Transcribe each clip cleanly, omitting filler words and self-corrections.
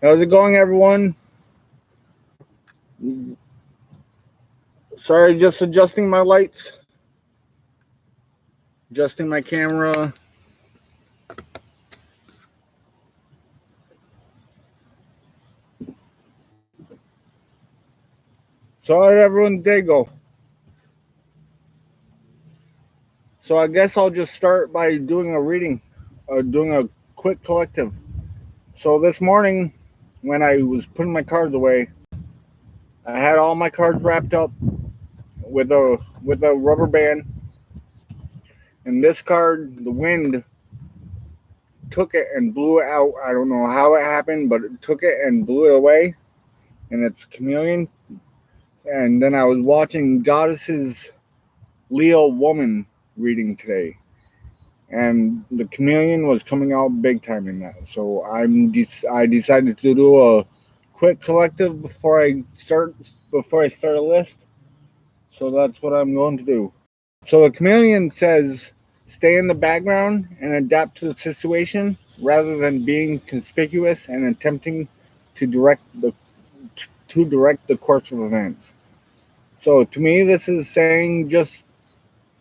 How's it going, everyone? Sorry, just adjusting my lights, adjusting my camera. So how did everyone's day go? So I guess I'll just start by doing a reading, doing a quick collective. So this morning, when I was putting my cards away, I had all my cards wrapped up with a rubber band. And this card, the wind took it and blew it out. I don't know how it happened, but it took it and blew it away. And it's chameleon. And then I was watching Goddess's Leo Woman reading today, and the chameleon was coming out big time in that. So I decided to do a quick collective before I start a list. So that's what I'm going to do. So the chameleon says, stay in the background and adapt to the situation rather than being conspicuous and attempting to direct the course of events. So to me, this is saying just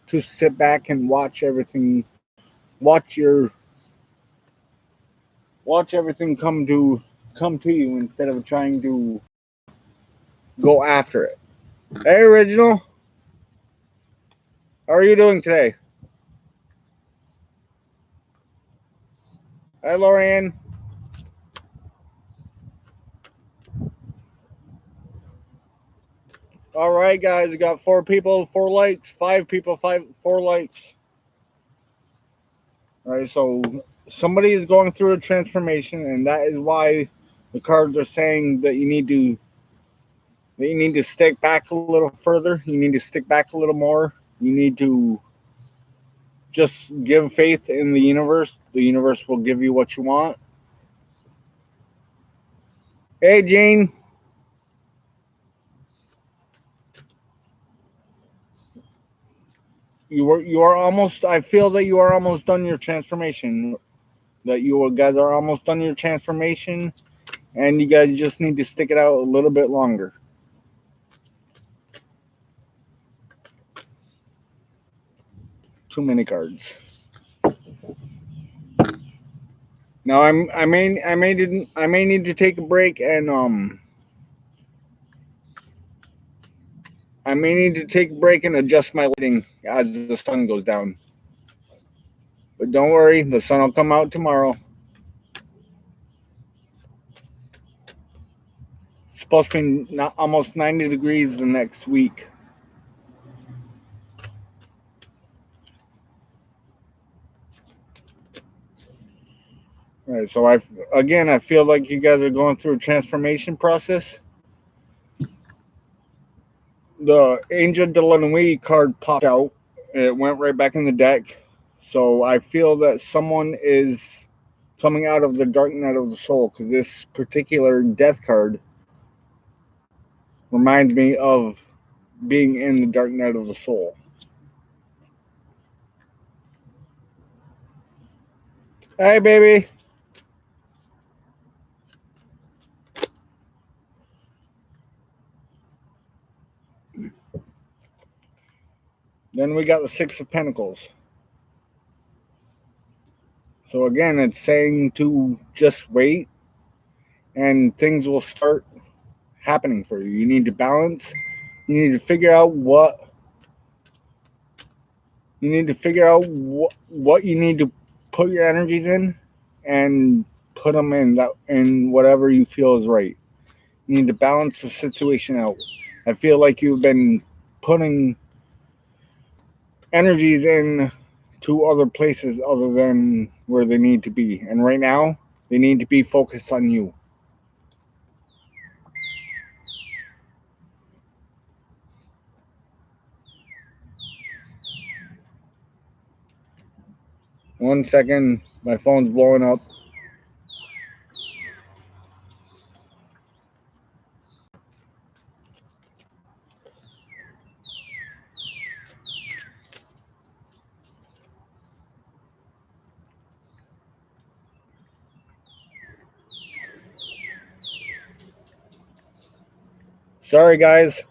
to sit back and watch your watch everything come to you instead of trying to go after it. Hey, original, how are you doing today? Hi, Lorianne. All right, guys, we got 4 people, 4 likes, 5 people, 4 likes. All right, so somebody is going through a transformation, and that is why the cards are saying that you need to stick back a little further. You need to stick back a little more. You need to just give faith in the universe. The universe will give you what you want. Hey, Jane. You are almost. I feel that you are almost done your transformation. That you guys are almost done your transformation, and you guys just need to stick it out a little bit longer. Too many cards. Now I may need to take a break and I may need to take a break and adjust my lighting as the sun goes down. But don't worry, the sun will come out tomorrow. It's supposed to be almost 90 degrees the next week. All right, so I feel like you guys are going through a transformation process. The Angel de la Nuit card popped out. It went right back in the deck. So I feel that someone is coming out of the dark night of the soul, because this particular death card reminds me of being in the dark night of the soul. Hey, baby. Then we got the Six of Pentacles. So again, it's saying to just wait and things will start happening for you. You need to balance. You need to figure out what you need to put your energies in, and put them in whatever you feel is right. You need to balance the situation out. I feel like you've been putting energies in to other places other than where they need to be, and right now they need to be focused on you. One second, my phone's blowing up. Sorry, guys.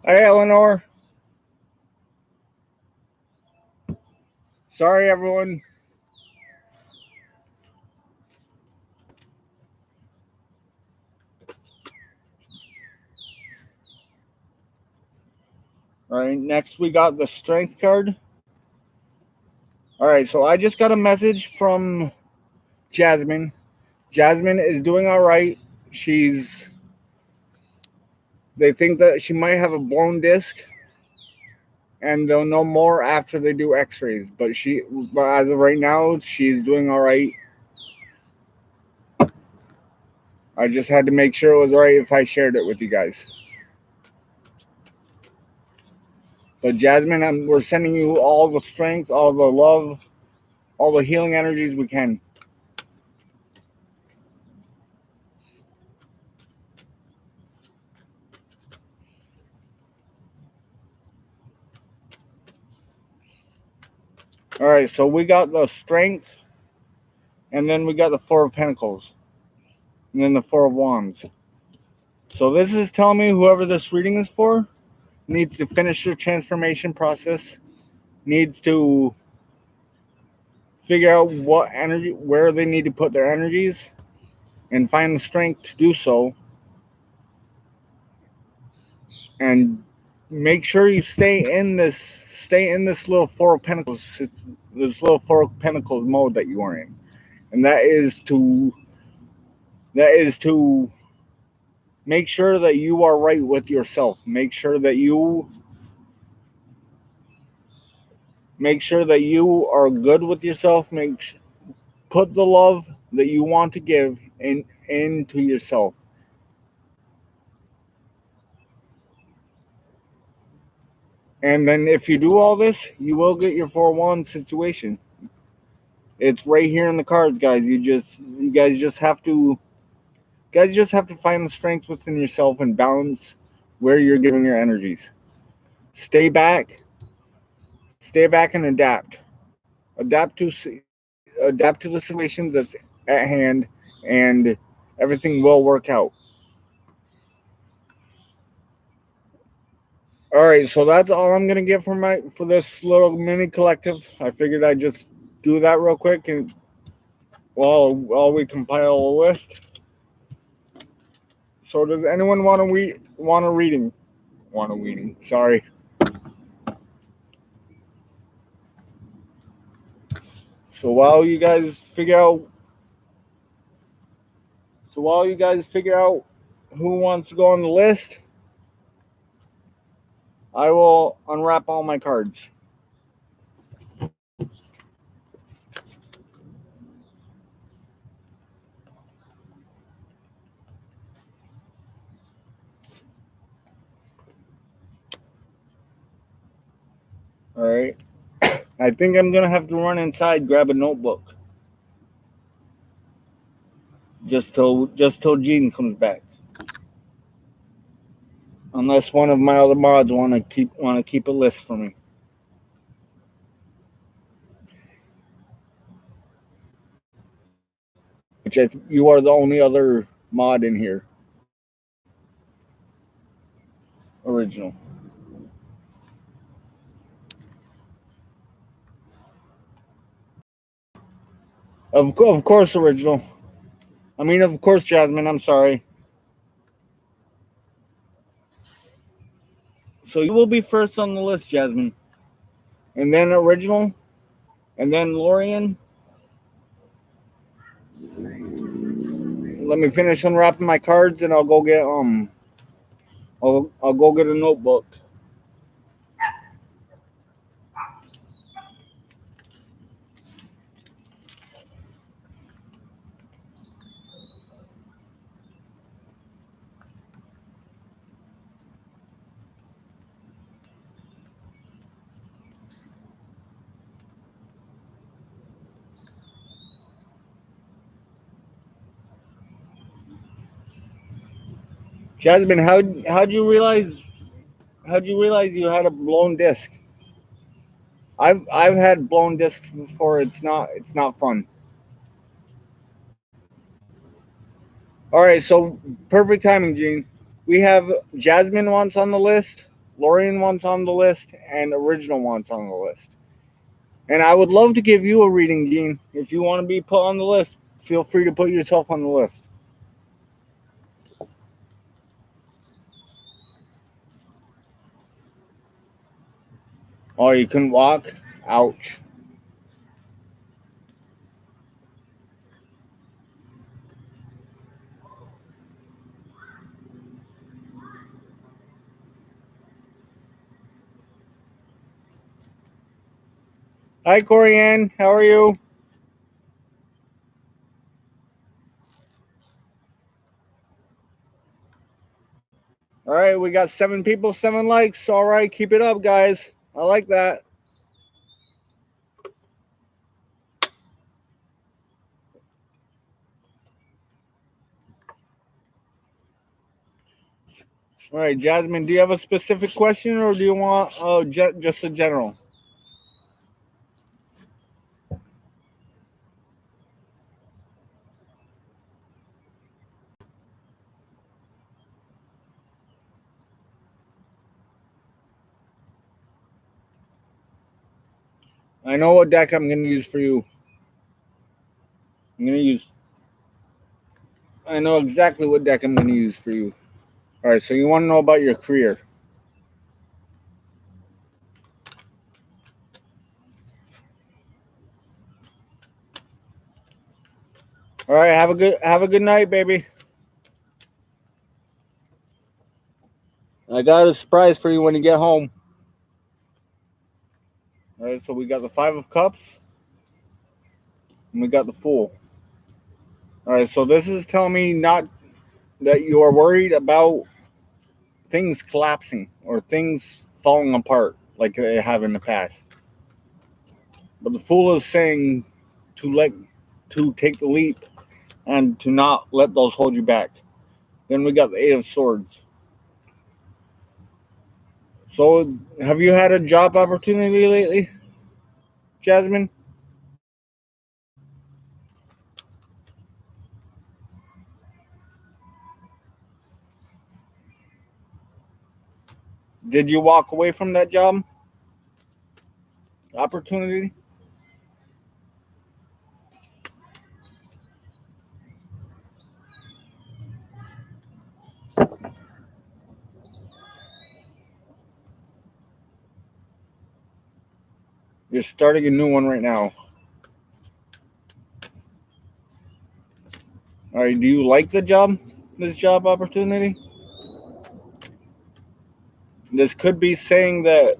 Hey, Eleanor. Sorry, everyone. All right, next we got the strength card. All right, so I just got a message from Jasmine. Jasmine is doing all right. They think that she might have a blown disc, and they'll know more after they do X-rays. But as of right now, she's doing all right. I just had to make sure it was right if I shared it with you guys. But Jasmine, we're sending you all the strength, all the love, all the healing energies we can. All right, so we got the strength, and then we got the Four of Pentacles, and then the Four of Wands. So this is telling me whoever this reading is for needs to finish their transformation process, needs to figure out where they need to put their energies, and find the strength to do so. And make sure you stay in this little Four of Pentacles, this little Four of Pentacles mode that you are in, and that is to make sure that you are right with yourself. Make sure that you are good with yourself. Put the love that you want to give into yourself. And then if you do all this, you will get your 4-1 situation. It's right here in the cards, guys. You guys just have to find the strength within yourself and balance where you're giving your energies. Stay back, stay back and adapt. Adapt to the situations that's at hand, and everything will work out. All right, so that's all I'm gonna get for this little mini collective. I figured I'd just do that real quick, and while we compile a list. So does anyone want a reading? Want a reading? Sorry. So while you guys figure out who wants to go on the list, I will unwrap all my cards. All right. I think I'm gonna have to run inside, grab a notebook, just till Gene comes back. Unless one of my other mods want to keep a list for me. Which you are the only other mod in here. Original. Of course, original. I mean, of course, Jasmine. I'm sorry. So you will be first on the list, Jasmine, and then original, and then Lorian. Let me finish unwrapping my cards, and I'll go get a notebook. Jasmine, how'd you realize you had a blown disc? I've had blown discs before. It's not fun. All right, so perfect timing, Gene. We have Jasmine wants on the list, Lorian wants on the list, and Original wants on the list. And I would love to give you a reading, Gene. If you want to be put on the list, feel free to put yourself on the list. Oh, you couldn't walk? Ouch. Hi, Corianne. How are you? All right, we got 7 people, 7 likes. All right, keep it up, guys. I like that. All right, Jasmine, do you have a specific question or do you want just a general? I know what deck I'm going to use for you. I'm going to use. I know exactly what deck I'm going to use for you. All right, so you want to know about your career. All right, have a good night, baby. I got a surprise for you when you get home. All right, so we got the 5 of Cups and we got the Fool. All right, so this is telling me not that you are worried about things collapsing or things falling apart like they have in the past. But the Fool is saying to let to take the leap and to not let those hold you back. Then we got the 8 of Swords. So, have you had a job opportunity lately, Jasmine? Did you walk away from that job opportunity? You're starting a new one right now. All right, do you like the job? This job opportunity? This could be saying that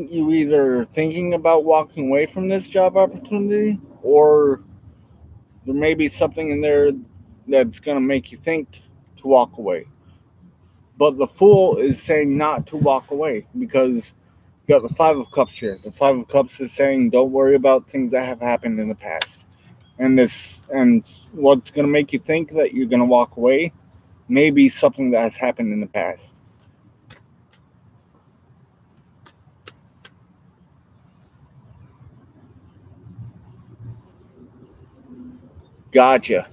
you either thinking about walking away from this job opportunity or there may be something in there that's going to make you think to walk away. But the Fool is saying not to walk away because you got the 5 of Cups here. The 5 of Cups is saying don't worry about things that have happened in the past. And what's going to make you think that you're going to walk away may be something that has happened in the past. Gotcha.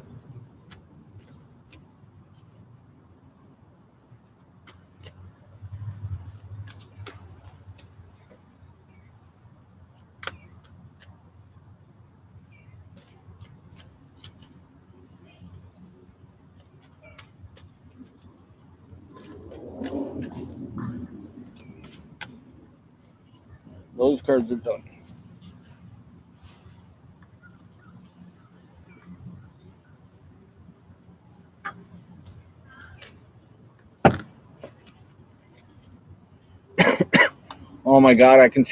Those cards are done. Oh my god, I can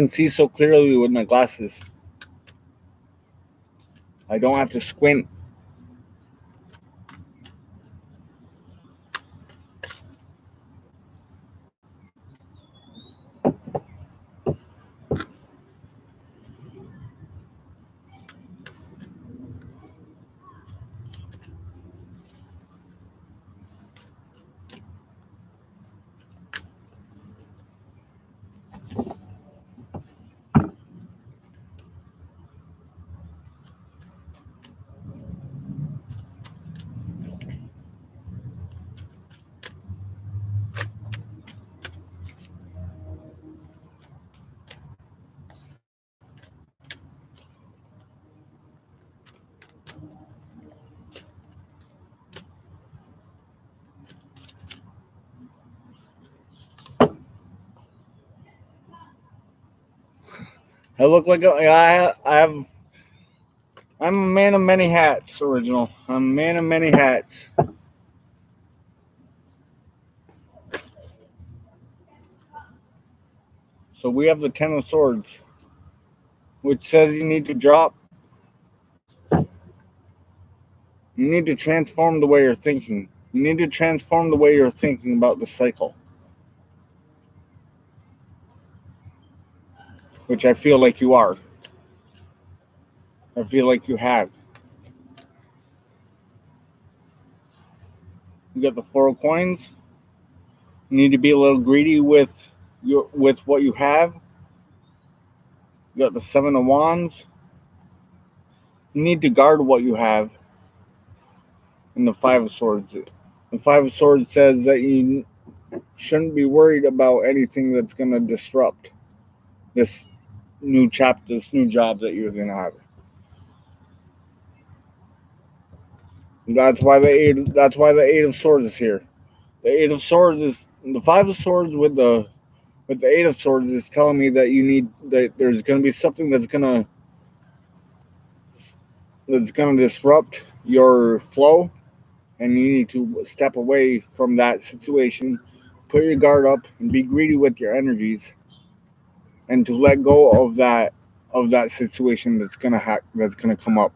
see so clearly with my glasses. I don't have to squint. I look like I have. I'm a man of many hats, original. I'm a man of many hats. So we have the Ten of Swords, which says you need to drop. You need to transform the way you're thinking. You need to transform the way you're thinking about the cycle, which I feel like you are. I feel like you have. You got the Four of Coins. You need to be a little greedy with what you have. You got the Seven of Wands. You need to guard what you have. And the Five of Swords. The Five of Swords says that you shouldn't be worried about anything that's going to disrupt this new chapter, this new job that you're going to have. That's why the eight. That's why the Eight of Swords is here. The Eight of Swords is the Five of Swords with the Eight of Swords is telling me that you need that there's going to be something that's gonna disrupt your flow, and you need to step away from that situation, put your guard up, and be greedy with your energies, and to let go of that situation that's gonna come up.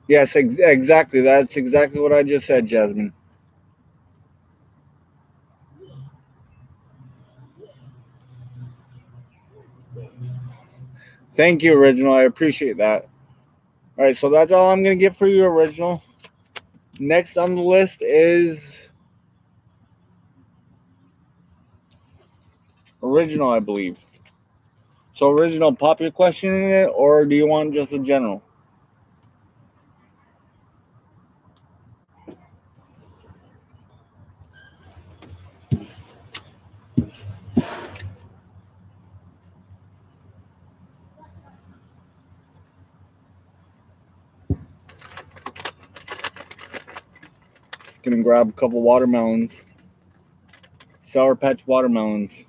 Yes, exactly. That's exactly what I just said, Jasmine. Thank you, original. I appreciate that. All right, so that's all I'm gonna get for you, original. Next on the list is original, I believe. So, original, pop your question in it, or do you want just a general? Gonna grab a couple watermelons, Sour Patch watermelons.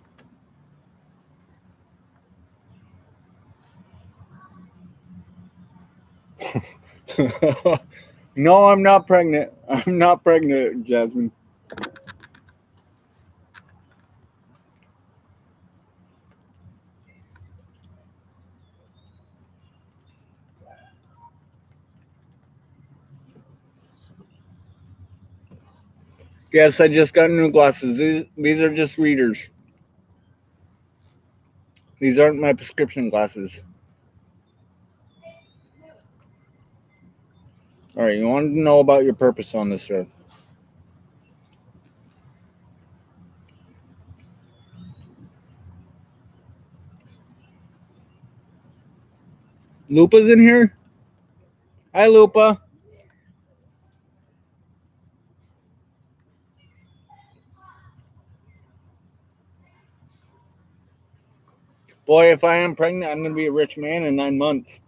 No, I'm not pregnant. I'm not pregnant, Jasmine. Yes, I just got new glasses. These are just readers. These aren't my prescription glasses. All right, you want to know about your purpose on this earth. Lupa's in here? Hi, Lupa. Boy, if I am pregnant, I'm going to be a rich man in 9 months.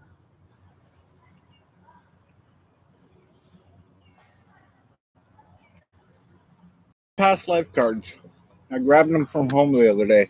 Past life cards. I grabbed them from home the other day.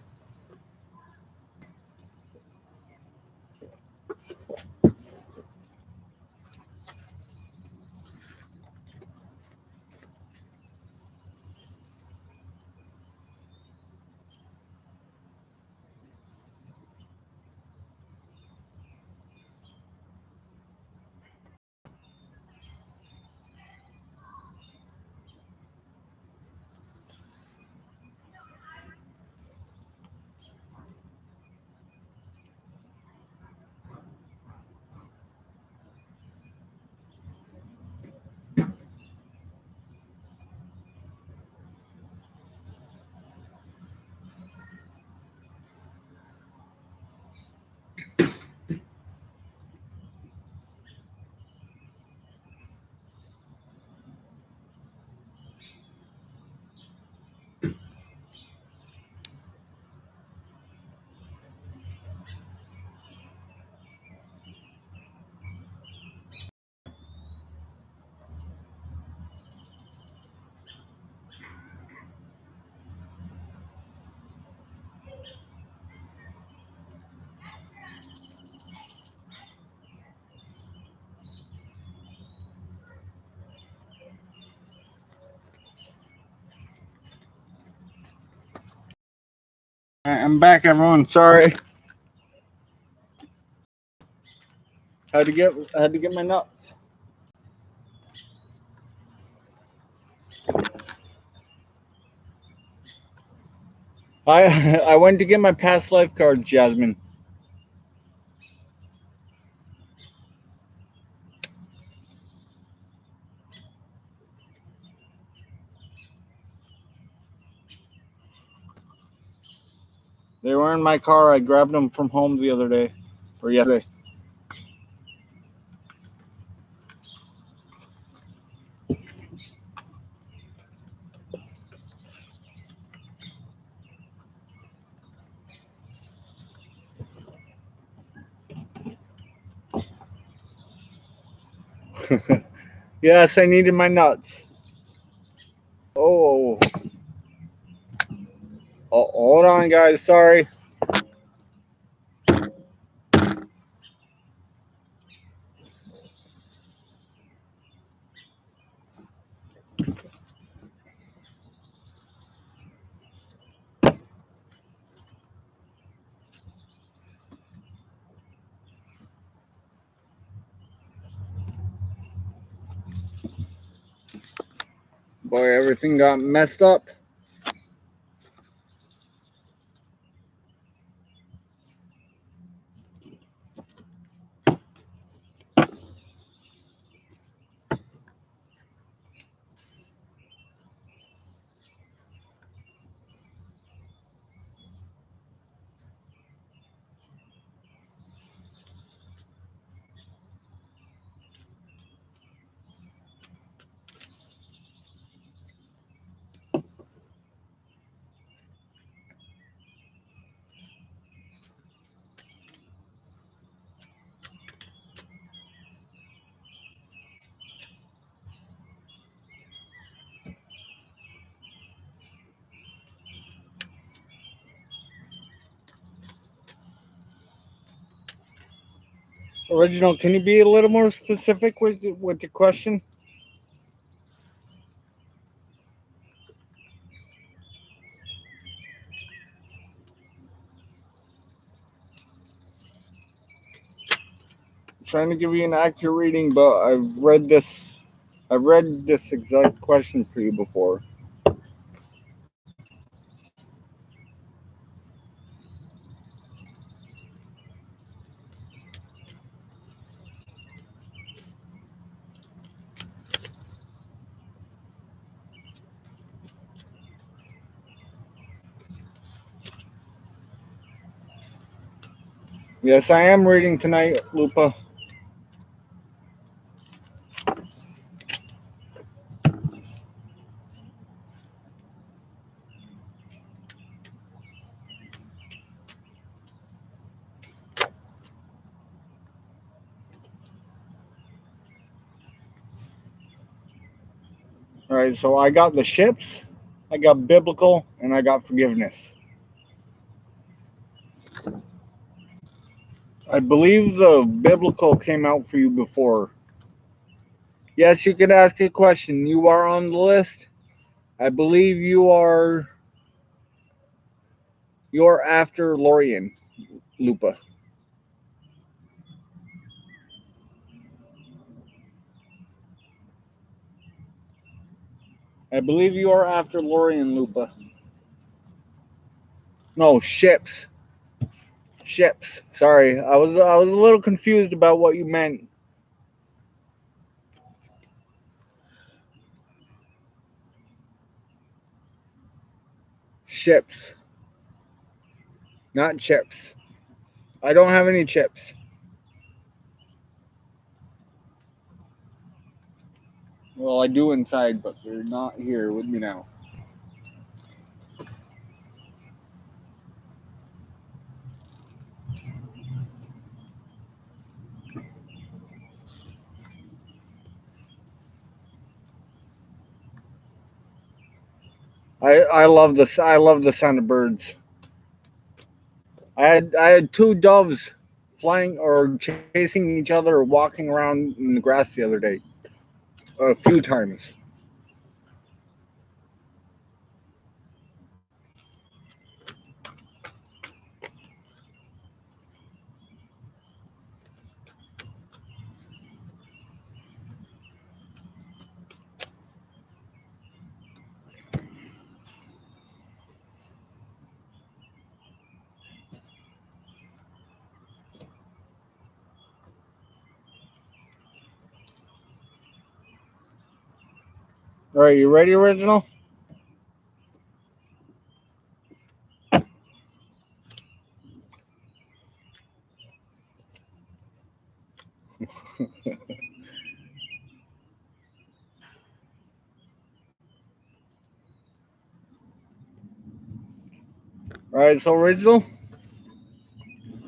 I'm back, everyone. Sorry. Had to get my nuts. I went to get my past life cards, Jasmine. They were in my car. I grabbed them from home the other day, or yesterday. Yes, I needed my nuts. Oh, hold on, guys. Sorry. Boy, everything got messed up. Original, can you be a little more specific with the question? Trying to give you an accurate reading, but I've read this exact question for you before. Yes, I am reading tonight, Lupa. All right, so I got the ships, I got biblical, and I got forgiveness. I believe the biblical came out for you before. Yes, you could ask a question. You are on the list. I believe you're after Lorian, Lupa. I believe you are after Lorian, Lupa. No, ships. Ships. Sorry, I was a little confused about what you meant. Ships, not chips. I don't have any chips. Well, I do inside, but they're not here with me now. I love this. I love the sound of birds. I had two doves flying or chasing each other or walking around in the grass the other day a few times. All right, you ready, Original? All right, so Original,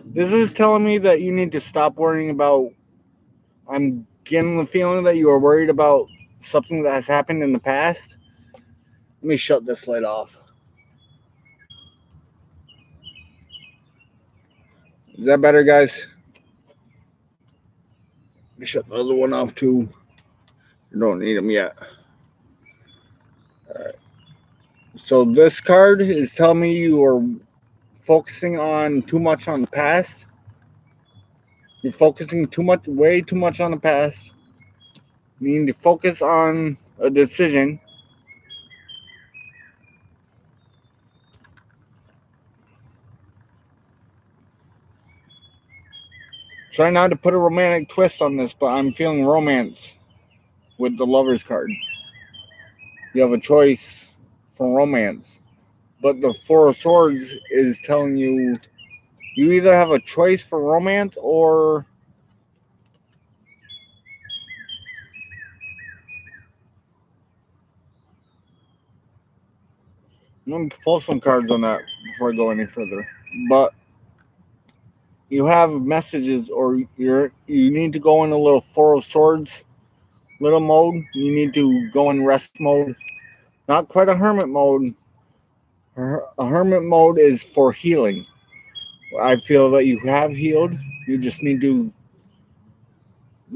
this is telling me that you need to stop worrying about. I'm getting the feeling that you are worried about something that has happened in the past. Let me shut this light off. Is that better, guys? Let me shut the other one off too. You don't need them yet. All right. So this card is telling me you are focusing on too much on the past. You're focusing too much, way too much on the past. You need to focus on a decision. Try not to put a romantic twist on this, but I'm feeling romance with the Lovers card. You have a choice for romance. But the Four of Swords is telling you you either have a choice for romance or let me pull some cards on that before I go any further. But you have messages or you need to go in a little Four of Swords little mode. You need to go in rest mode. Not quite a hermit mode. A hermit mode is for healing. I feel that you have healed. You just need to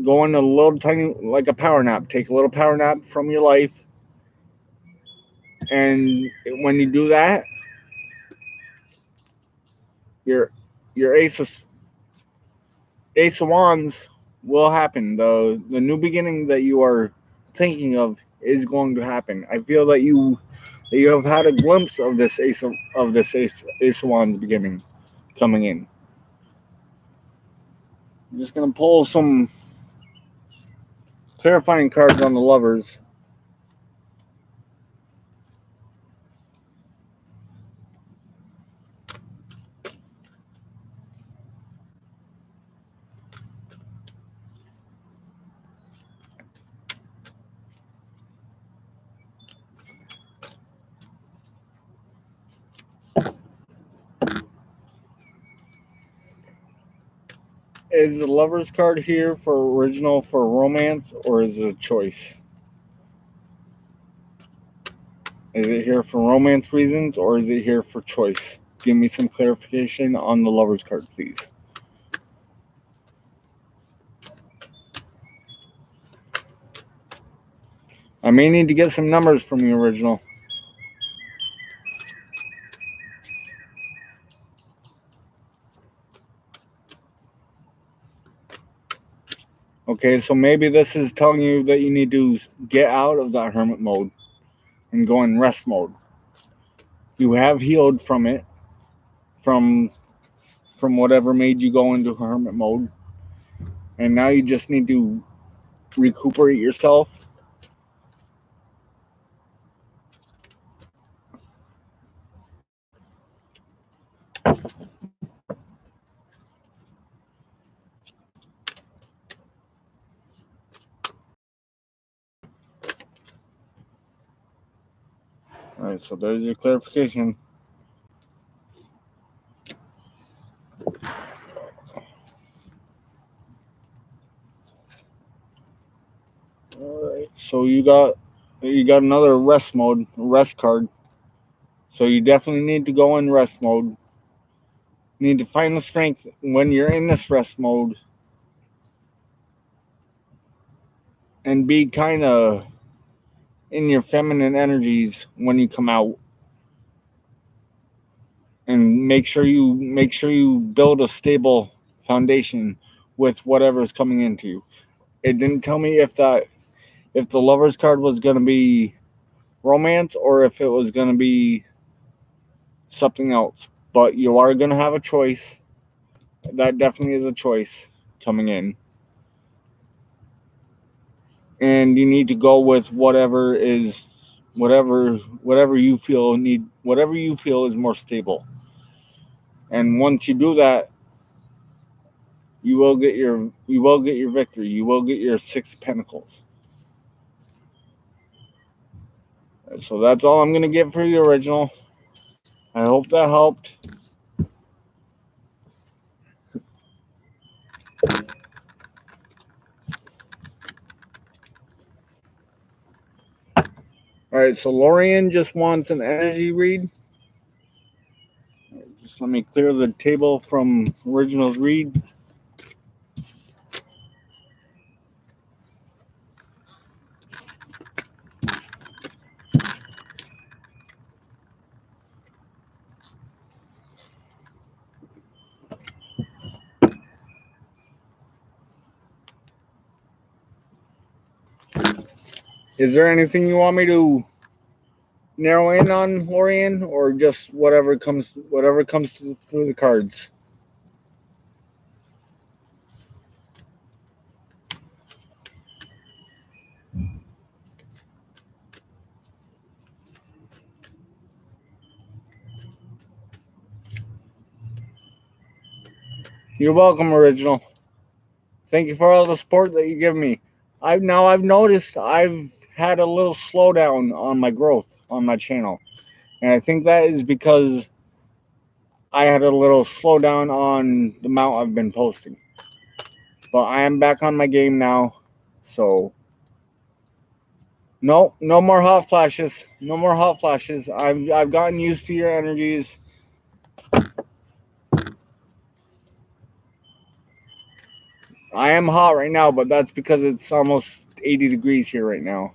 go in a little tiny, like a power nap. Take a little power nap from your life. And when you do that, your your ace of wands will happen. The new beginning that you are thinking of is going to happen. I feel that you have had a glimpse of this ace of wands beginning coming in. I'm just gonna pull some clarifying cards on the Lovers. Is the Lovers card here for original for romance or is it a choice? Is it here for romance reasons or is it here for choice? Give me some clarification on the Lovers card, please. I may need to get some numbers from the original. Okay, so maybe this is telling you that you need to get out of that hermit mode and go in rest mode. You have healed from it, from whatever made you go into hermit mode, and now you just need to recuperate yourself. All right, so there's your clarification. All right, so you got another rest card. So you definitely need to go in rest mode. You need to find the strength when you're in this rest mode and be kind of in your feminine energies when you come out, and make sure you build a stable foundation with whatever is coming into you. It didn't tell me if the Lovers card was going to be romance or if it was going to be something else, but you are going to have a choice. That definitely is a choice coming in. and you need to go with whatever you feel is more stable. And once you do that, you will get your victory. You will get your 6 of Pentacles. So that's all I'm gonna get for you, original. I hope that helped. All right, so Lorian just wants an energy read. Just let me clear the table from original's read. Is there anything you want me to narrow in on, Lorian, or just whatever comes through the cards? You're welcome, original. Thank you for all the support that you give me. I've noticed I've had a little slowdown on my growth on my channel, and I think that is because I had a little slowdown on the amount I've been posting. But I am back on my game now, so no more hot flashes. No more hot flashes. I've gotten used to your energies. I am hot right now, but that's because it's almost 80 degrees here right now.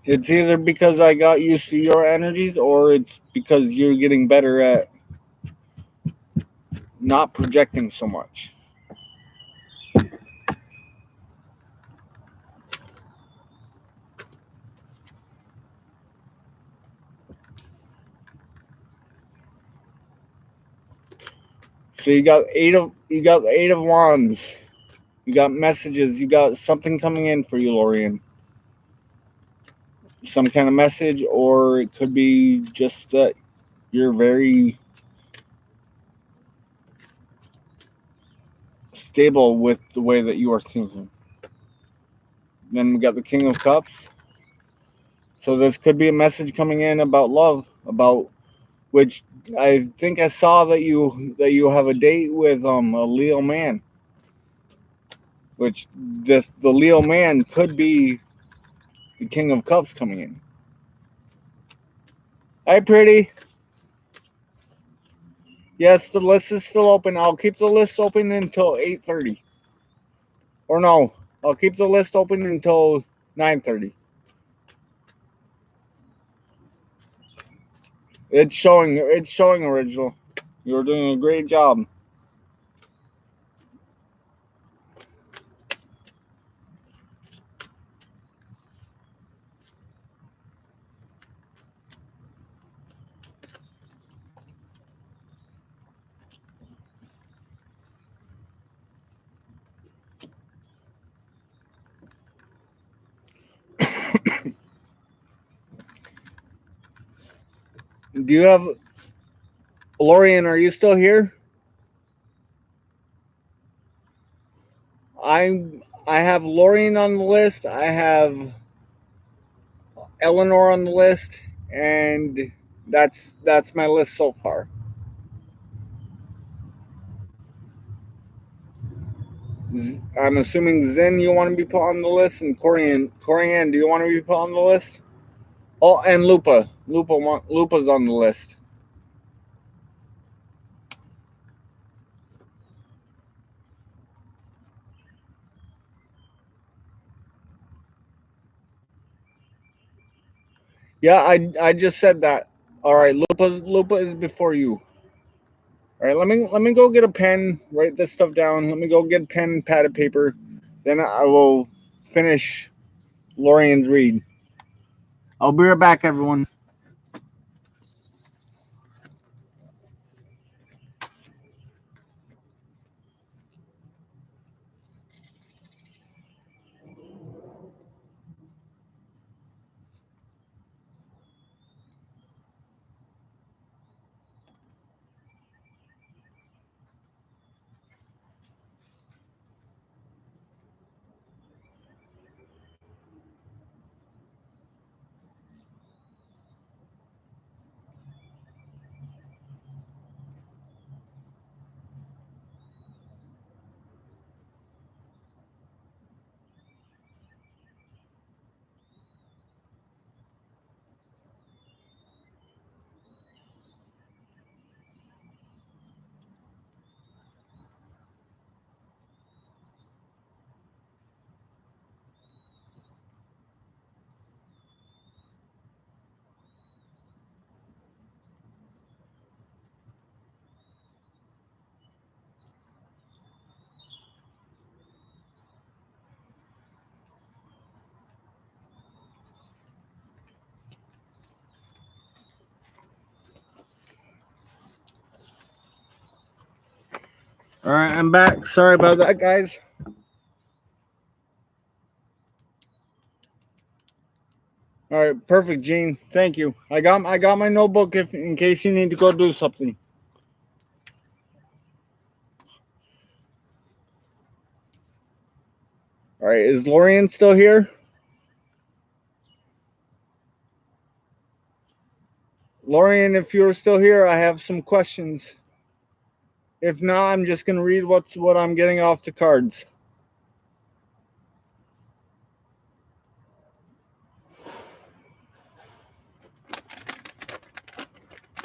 It's either because I got used to your energies, or it's because you're getting better at not projecting so much. So you got 8 of wands. You got messages. You got something coming in for you, Lorian. Some kind of message, or it could be just that you're very stable with the way that you are thinking. Then we got the King of Cups. So this could be a message coming in about love, about which I think I saw that you have a date with a Leo man. Which the Leo man could be the King of Cups coming in. Hi, pretty. Yes, the list is still open. I'll keep the list open until 8:30. Or no, I'll keep the list open until 9:30. It's showing original. You're doing a great job. Do you have Lorian, are you still here? I have Lorian on the list. I have Eleanor on the list, and that's my list so far. I'm assuming Zen, you want to be put on the list, and Corian, do you want to be put on the list? Oh, and Lupa's on the list. Yeah, I just said that. All right, Lupa is before you. All right, let me go get a pen, write this stuff down. Let me go get a pen and pad of paper. Then I will finish Lorian's read. I'll be right back, everyone. All right, I'm back. Sorry about that, guys. All right, perfect, Gene. Thank you. I got my notebook if in case you need to go do something. All right, is Lorian still here? Lorian, if you're still here, I have some questions. If not, I'm just gonna read what I'm getting off the cards.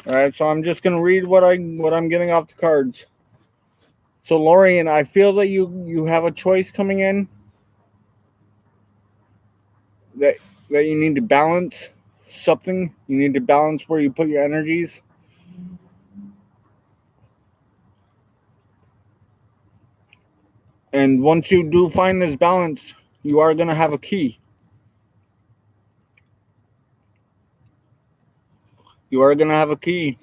All right, so I'm just gonna read what I'm getting off the cards. So Lorian, I feel that you have a choice coming in that that you need to balance something. You need to balance where you put your energies. And once you do find this balance, you are gonna have a key. You are gonna have a key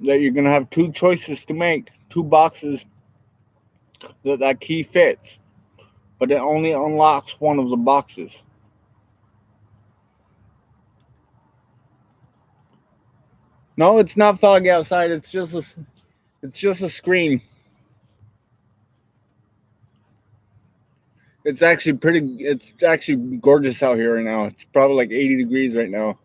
that you're gonna have two choices to make, two boxes that key fits, but it only unlocks one of the boxes. No, it's not foggy outside. It's just a screen. It's actually pretty. It's actually gorgeous out here right now. It's probably like 80 degrees right now.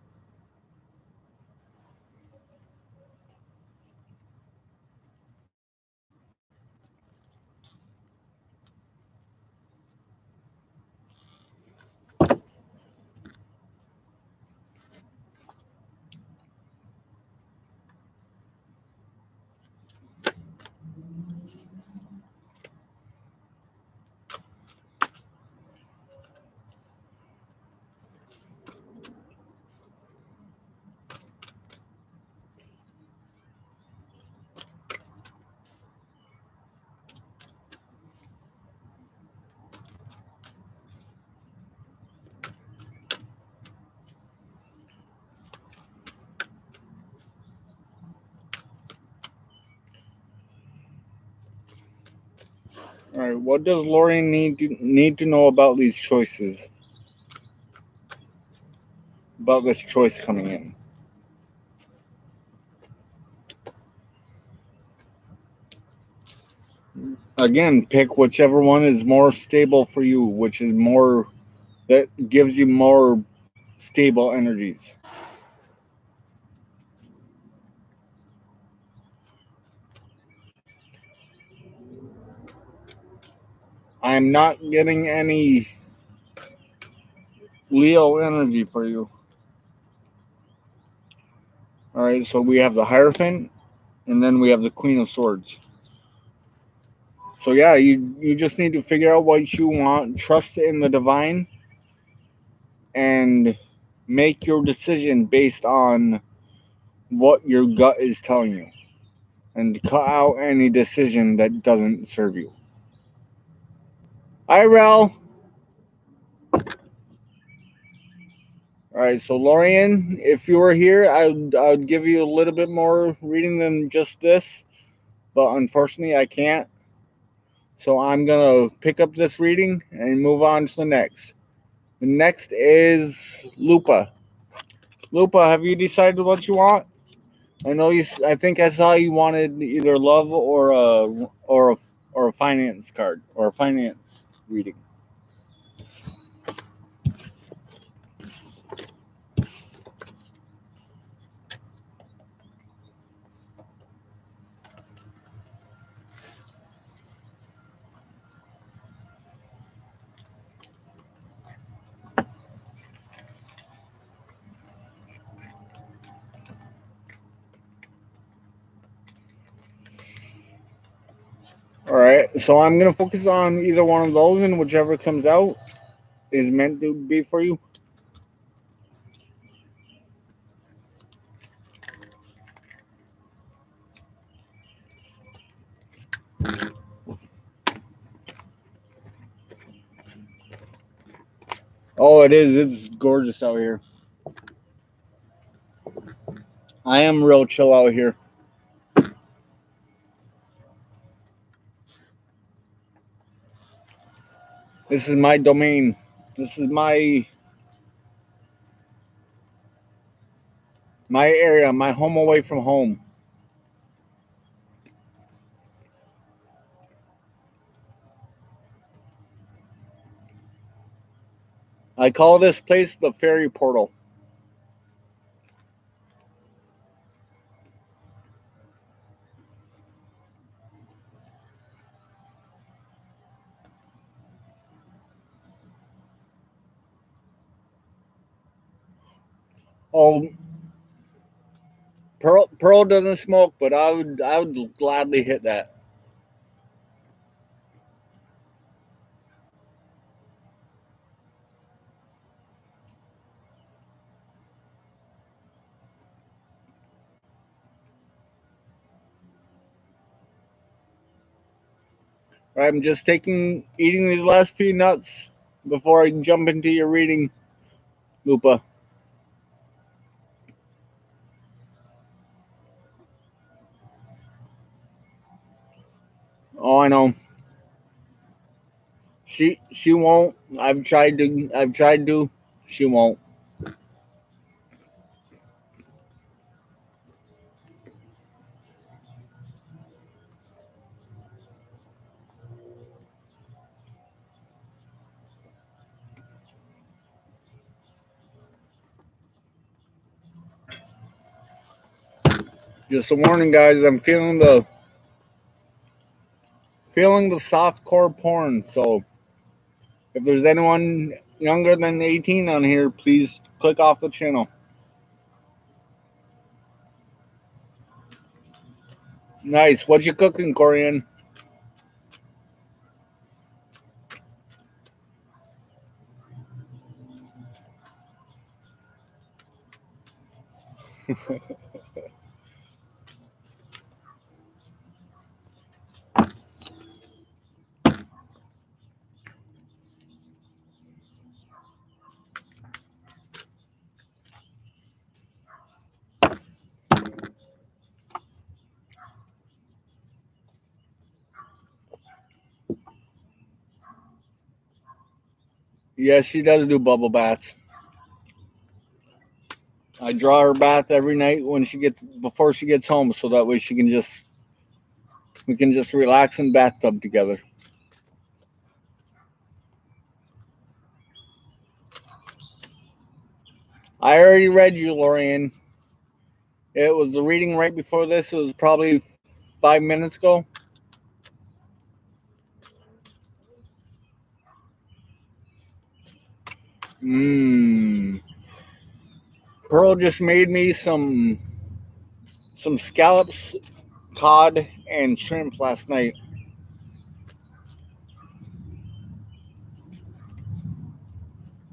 All right. What does Lorian need to know about these choices? About this choice coming in? Again, pick whichever one is more stable for you, which is more that gives you more stable energies. I'm not getting any Leo energy for you. All right, so we have the Hierophant, and then we have the Queen of Swords. So yeah, you just need to figure out what you want, trust in the divine, and make your decision based on what your gut is telling you. and cut out any decision that doesn't serve you. Hi, Rel. All right, so Lorian, if you were here, I would give you a little bit more reading than just this, but unfortunately I can't. So I'm gonna pick up this reading and move on to the next. The next is Lupa. Lupa, have you decided what you want? I know you. I think I saw you wanted either love or a finance card or a finance reading. All right, so I'm gonna focus on either one of those, and whichever comes out is meant to be for you. Oh, it is. It's gorgeous out here. I am real chill out here. This is my domain. This is my area, my home away from home. I call this place the fairy portal. Oh, Pearl doesn't smoke, but I would gladly hit that. I'm just eating these last few nuts before I can jump into your reading, Lupa. Oh, I know. She won't. I've tried to. She won't. Just a warning, guys. I'm feeling the soft core porn. So if there's anyone younger than 18 on here, please click off the channel. Nice. What you cooking, Corian? Yes, she does do bubble baths. I draw her bath every night before she gets home, so that way we can just relax in bathtub together. I already read you, Lorian. It was the reading right before this. It was probably 5 minutes ago. Mmm. Pearl just made me some scallops, cod, and shrimp last night.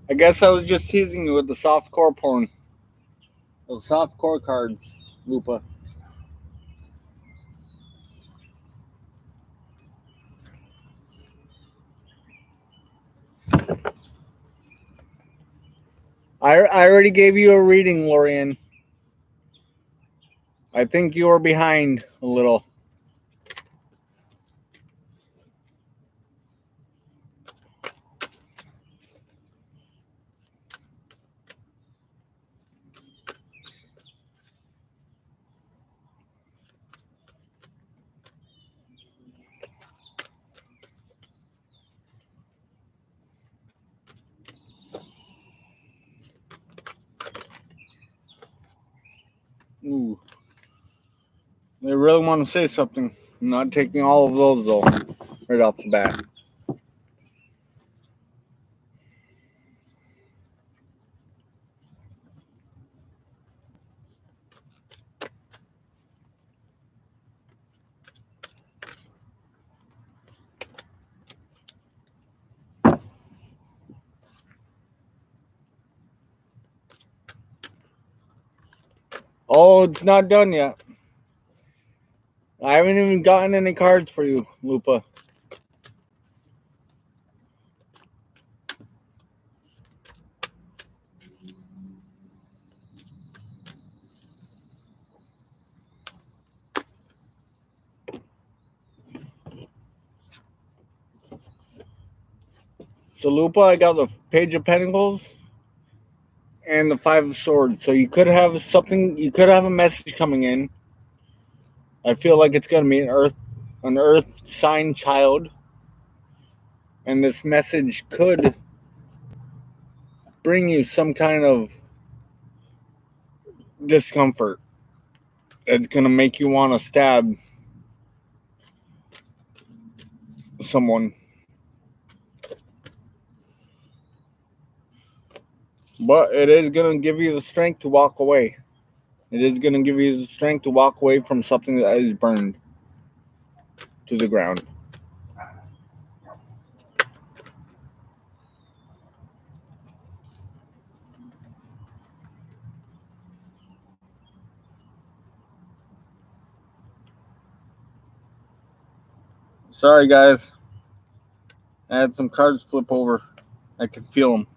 I guess I was just teasing you with the soft core porn. Those soft core cards, Lupa. I already gave you a reading, Lorian. I think you are behind a little. Ooh. They really want to say something. I'm not taking all of those, though, right off the bat. Oh, it's not done yet. I haven't even gotten any cards for you, Lupa. So, Lupa, I got the Page of Pentacles and the Five of Swords. So you could have something. You could have a message coming in. I feel like it's gonna be an Earth sign child, and this message could bring you some kind of discomfort. It's gonna make you want to stab someone, but it is gonna give you the strength to walk away. It is gonna give you the strength to walk away from something that is burned to the ground. Sorry, guys. I had some cards flip over. I can feel them.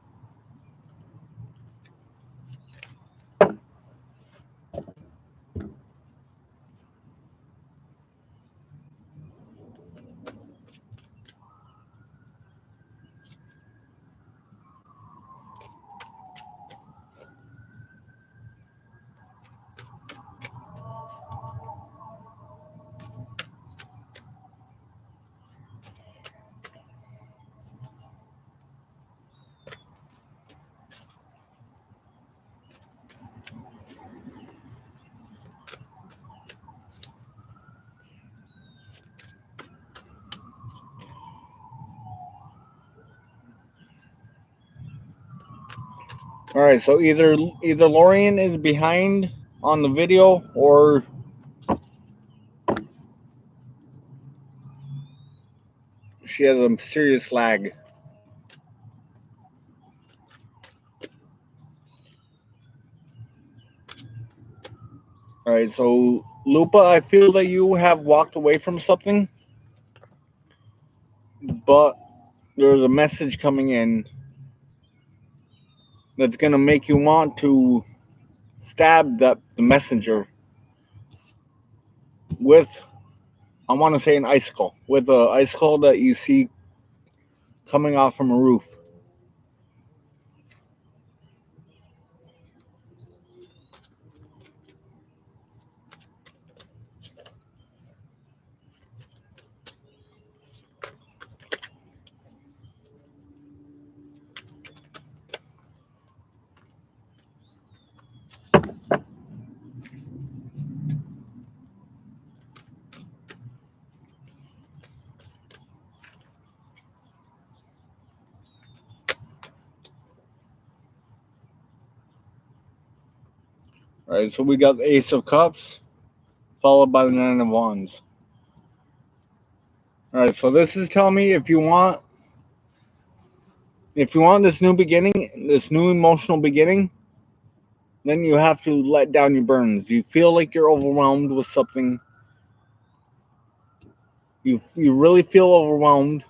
All right, so either Lorian is behind on the video, or she has a serious lag. All right, so Lupa, I feel that you have walked away from something, but there's a message coming in that's gonna make you want to stab the messenger with, I want to say, an icicle, with an icicle that you see coming off from a roof. All right, so we got the Ace of Cups, followed by the Nine of Wands. All right, so this is telling me if you want this new beginning, this new emotional beginning, then you have to let down your burns. You feel like you're overwhelmed with something. You really feel overwhelmed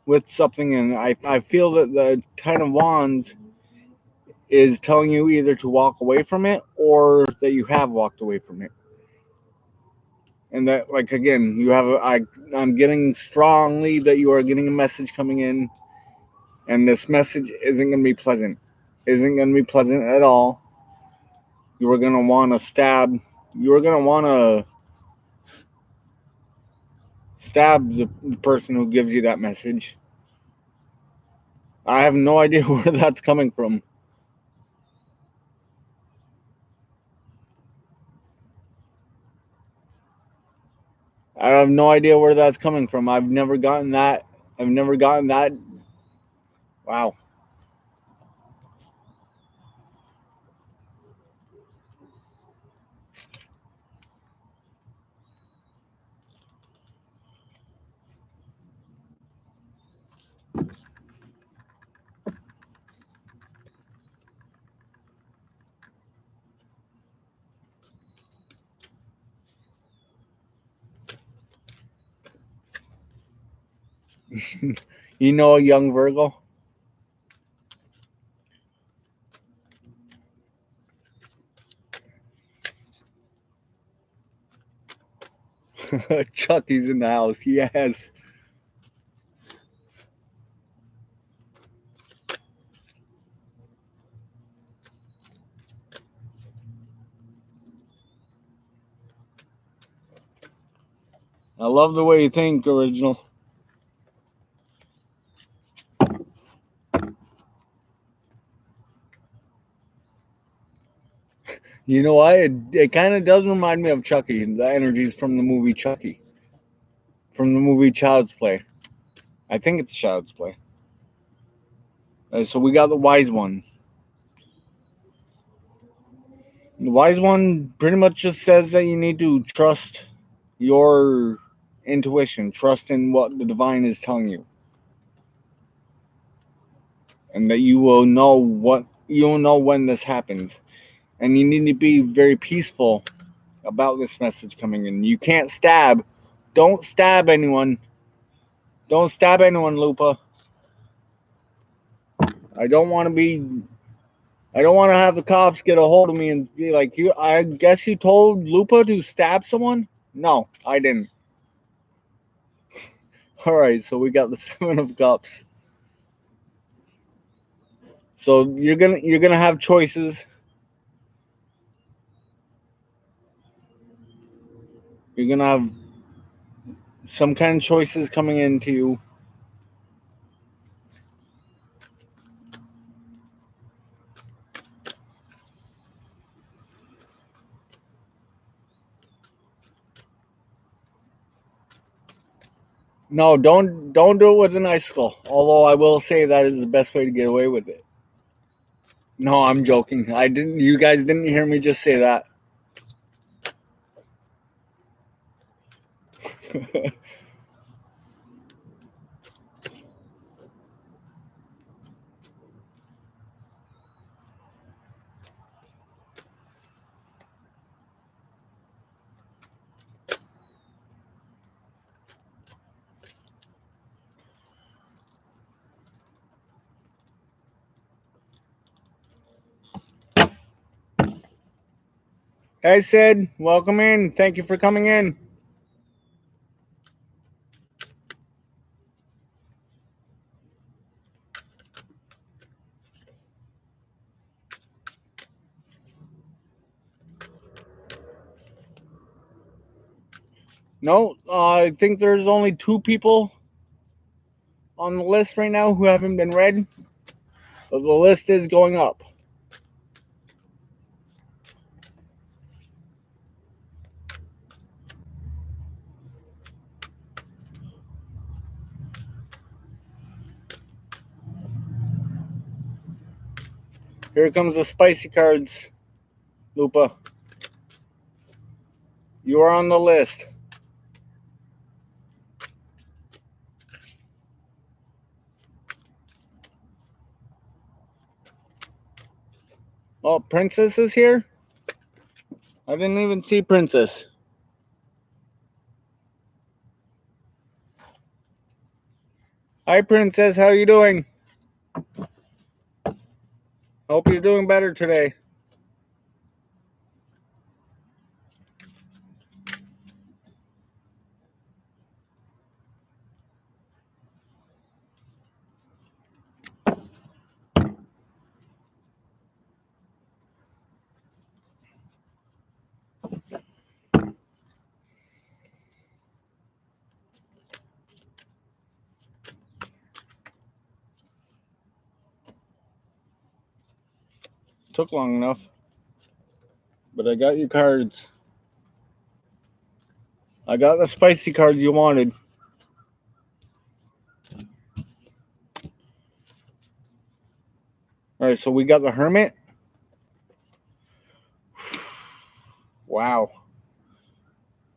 with something, and I feel that the Ten of Wands is telling you either to walk away from it or that you have walked away from it. And that, like, again, I'm getting strongly that you are getting a message coming in, and this message isn't going to be pleasant. Isn't going to be pleasant at all. You are going to want to stab. You are going to want to stab the person who gives you that message. I have no idea where that's coming from. I have no idea where that's coming from. I've never gotten that. I've never gotten that. Wow. You know a young Virgo? Chucky's in the house. Yes. I love the way you think, original. You know what? It kind of does remind me of Chucky. The energies from the movie Chucky. From the movie Child's Play. I think it's Child's Play. So we got the wise one. The wise one pretty much just says that you need to trust your intuition, trust in what the divine is telling you, and that you'll know when this happens. And you need to be very peaceful about this message coming in. You can't stab. Don't stab anyone. Don't stab anyone, Lupa. I don't want to be. I don't want to have the cops get a hold of me and be like, "You. I guess you told Lupa to stab someone." No, I didn't. All right, so we got the Seven of Cups. So you're gonna have choices. You're gonna have some kind of choices coming into you. No, don't do it with an icicle. Although I will say that is the best way to get away with it. No, I'm joking. I didn't. You guys didn't hear me just say that. Hey, Sid, welcome in. Thank you for coming in. No, I think there's only 2 people on the list right now who haven't been read. But the list is going up. Here comes the spicy cards, Lupa. You are on the list. Oh, Princess is here? I didn't even see Princess. Hi, Princess. How you doing? Hope you're doing better today. Took long enough, but I got your cards. I got the spicy cards you wanted. All right, so we got the Hermit. Wow.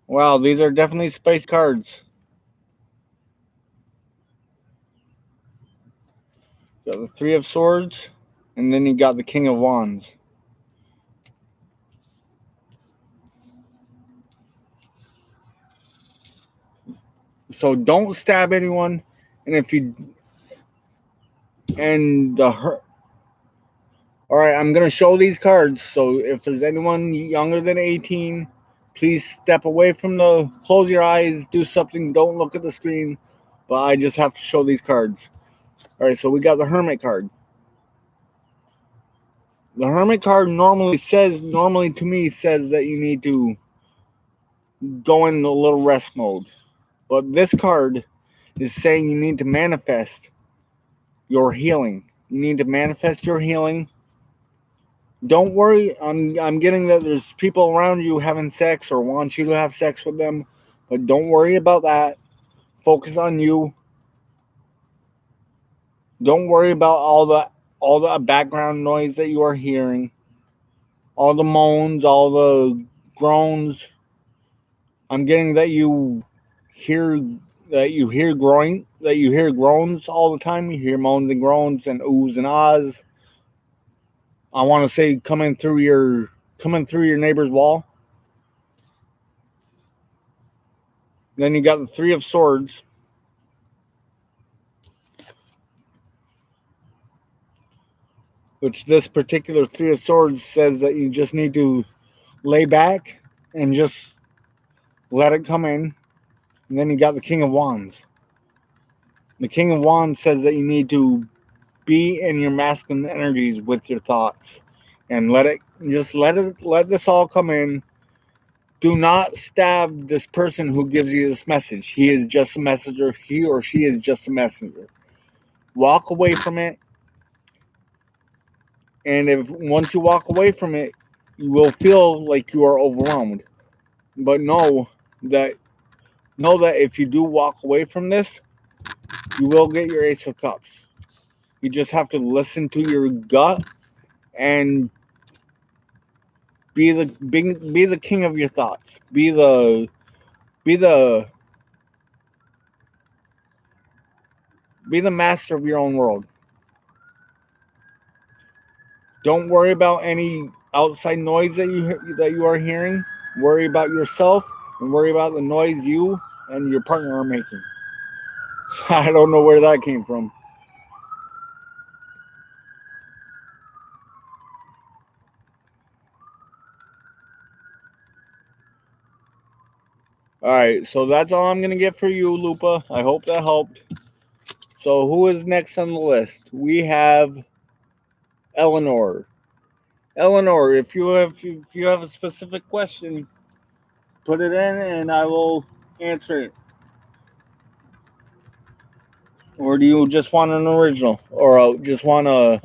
Wow, these are definitely spicy cards. Got the Three of Swords, and then you got the King of Wands. So don't stab anyone, and if you and the all right, I'm gonna show these cards. So if there's anyone younger than 18, please step away from the. Close your eyes, do something. Don't look at the screen. But I just have to show these cards. All right, so we got the Hermit card. The Hermit card normally to me says that you need to go in a little rest mode. But this card is saying you need to manifest your healing. You need to manifest your healing. Don't worry. I'm getting that there's people around you having sex or want you to have sex with them, but don't worry about that. Focus on you. Don't worry about all the background noise that you are hearing. All the moans, all the groans. I'm getting hear that you hear groans all the time. You hear moans and groans and oohs and ahs. I want to say coming through your neighbor's wall. Then you got the Three of Swords, which this particular Three of Swords says that you just need to lay back and just let it come in. And then you got the King of Wands. The King of Wands says that you need to be in your masculine energies with your thoughts and let this all come in. Do not stab this person who gives you this message. He is just a messenger. He or she is just a messenger. Walk away from it. And if once you walk away from it, you will feel like you are overwhelmed. But that know that if you do walk away from this, you will get your Ace of Cups. You just have to listen to your gut and be the king of your thoughts. Be the be the master of your own world. Don't worry about any outside noise that you are hearing. Worry about yourself and worry about the noise you and your partner are making. I don't know where that came from. All right, so that's all I'm gonna get for you, Lupa. I hope that helped. So who is next on the list? We have Eleanor. Eleanor, if you have a specific question, put it in and I will answer it. Or do you just want an original, or just want a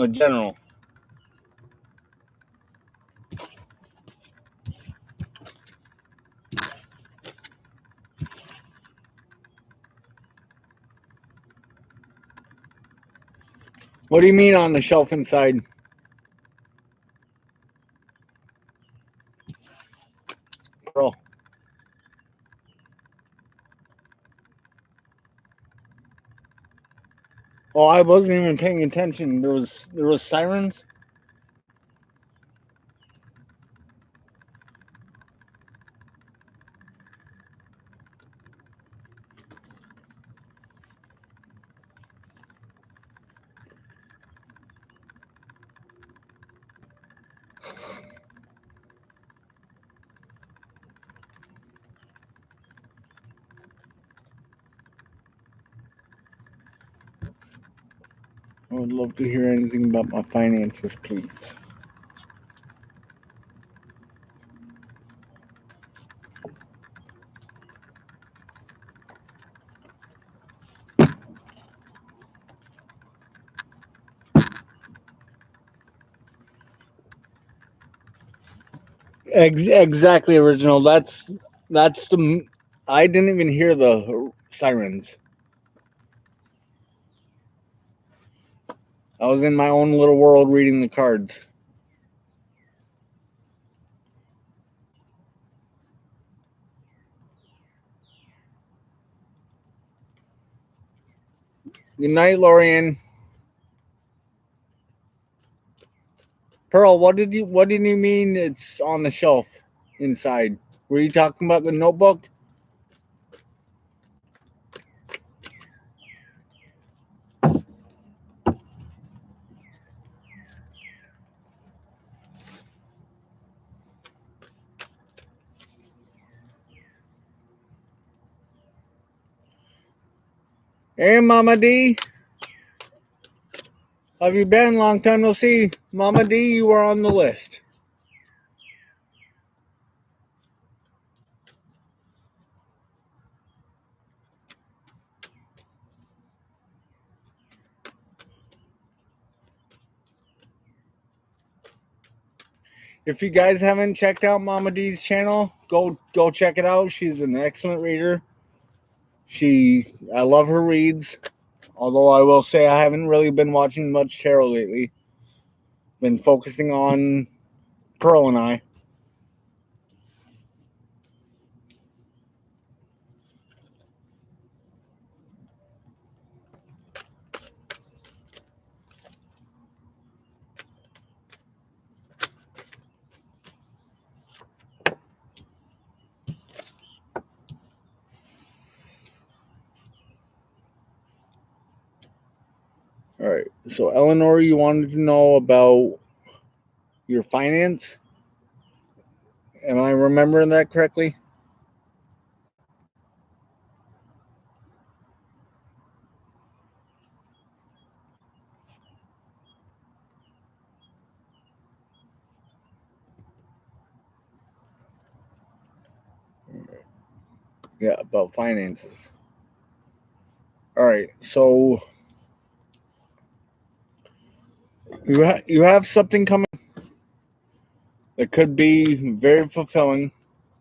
general? What do you mean on the shelf inside? Pearl. Oh, I wasn't even paying attention. There was sirens. I would love to hear anything about my finances, please. Exactly, original. That's the. I didn't even hear the sirens. I was in my own little world reading the cards. Good night, Lorian. Pearl, what did you mean it's on the shelf inside? Were you talking about the notebook? Hey, Mama D. How have you been? Long time no see. Mama D, you are on the list. If you guys haven't checked out Mama D's channel, go check it out. She's an excellent reader. I love her reads. Although I will say I haven't really been watching much tarot lately. Been focusing on Pearl and I. All right. So Eleanor, you wanted to know about your finance? Am I remembering that correctly? Yeah, about finances. All right. So you have something coming that could be very fulfilling.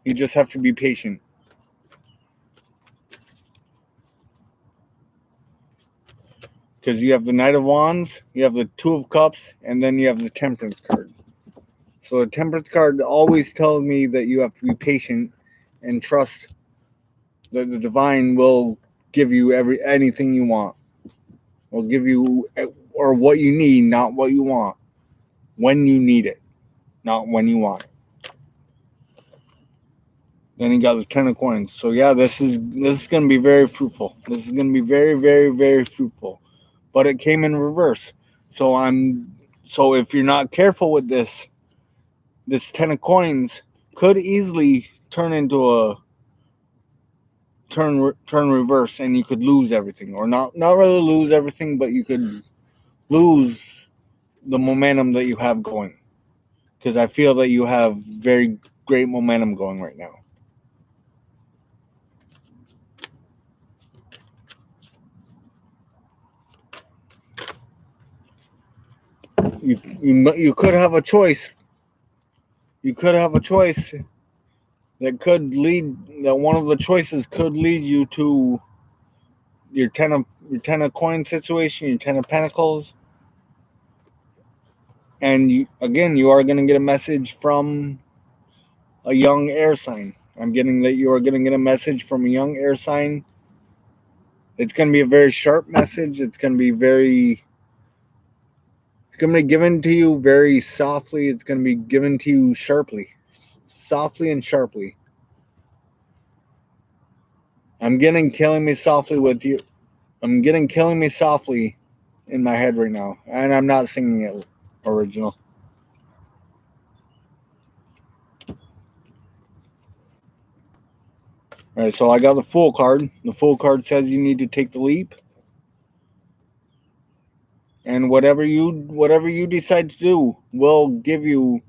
You just have to be patient. Because you have the Knight of Wands, you have the Two of Cups, and then you have the Temperance card. So the Temperance card always tells me that you have to be patient and trust that the divine will give you anything you want. Will give you or what you need, not what you want. When you need it, not when you want it. Then you got the Ten of Coins. So yeah, this is going to be very fruitful. This is going to be very, very, very fruitful. But it came in reverse. So if you're not careful with this Ten of Coins could easily turn into a turn reverse, and you could lose everything, or not really lose everything, but you could lose the momentum that you have going. Because I feel that you have very great momentum going right now. You could have a choice. You could have a choice that one of the choices could lead you to your ten of coin situation, your ten of pentacles, and you are going to get a message from a young air sign. I'm getting that you are going to get a message from a young air sign. It's going to be a very sharp message. It's going to be given to you very softly. It's going to be given to you softly and sharply. I'm getting killing me softly with you. I'm getting killing me softly in my head right now, and I'm not singing it original. All right, so I got the Fool card. The Fool card says you need to take the leap, and whatever you decide to do will give you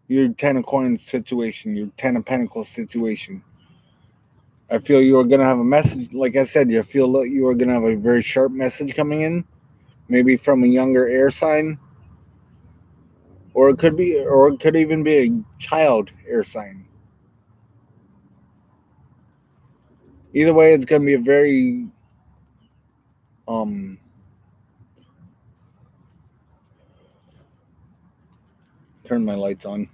your 10 of coins situation, your 10 of pentacles situation. I feel you are gonna have a message. Like I said, you feel that you are gonna have a very sharp message coming in, maybe from a younger air sign, or it could even be a child air sign. Either way, it's gonna be a very um. Turn my lights on.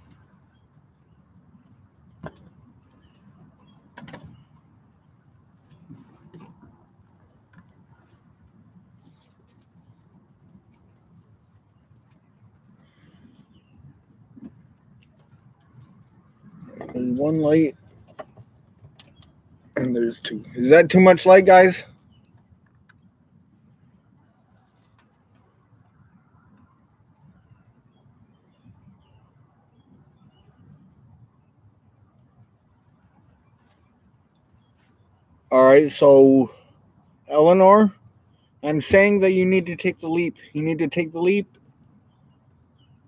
There's one light, and there's two. Is that too much light, guys? All right, so Eleanor, I'm saying that you need to take the leap. You need to take the leap,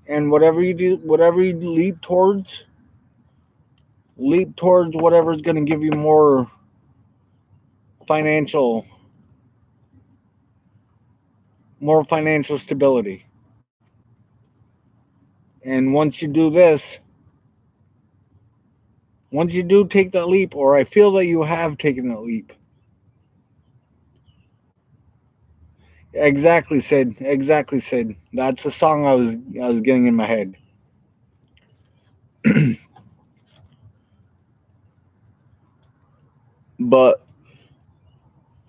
and whatever you do, whatever you leap towards whatever's going to give you financial, more financial stability. And once you do take that leap, or I feel that you have taken that leap. Exactly, Sid. Exactly, Sid. That's the song I was getting in my head. But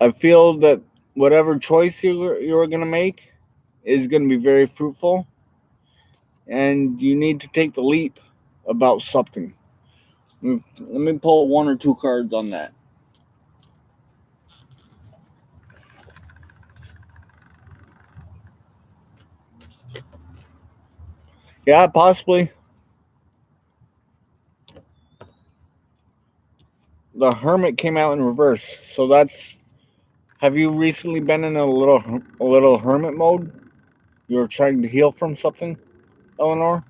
I feel that whatever choice you're gonna make is gonna be very fruitful, and you need to take the leap about something. Let me pull one or two cards on that. Yeah, possibly. The Hermit came out in reverse, so that's. Have you recently been in a little hermit mode? You're trying to heal from something, Eleanor.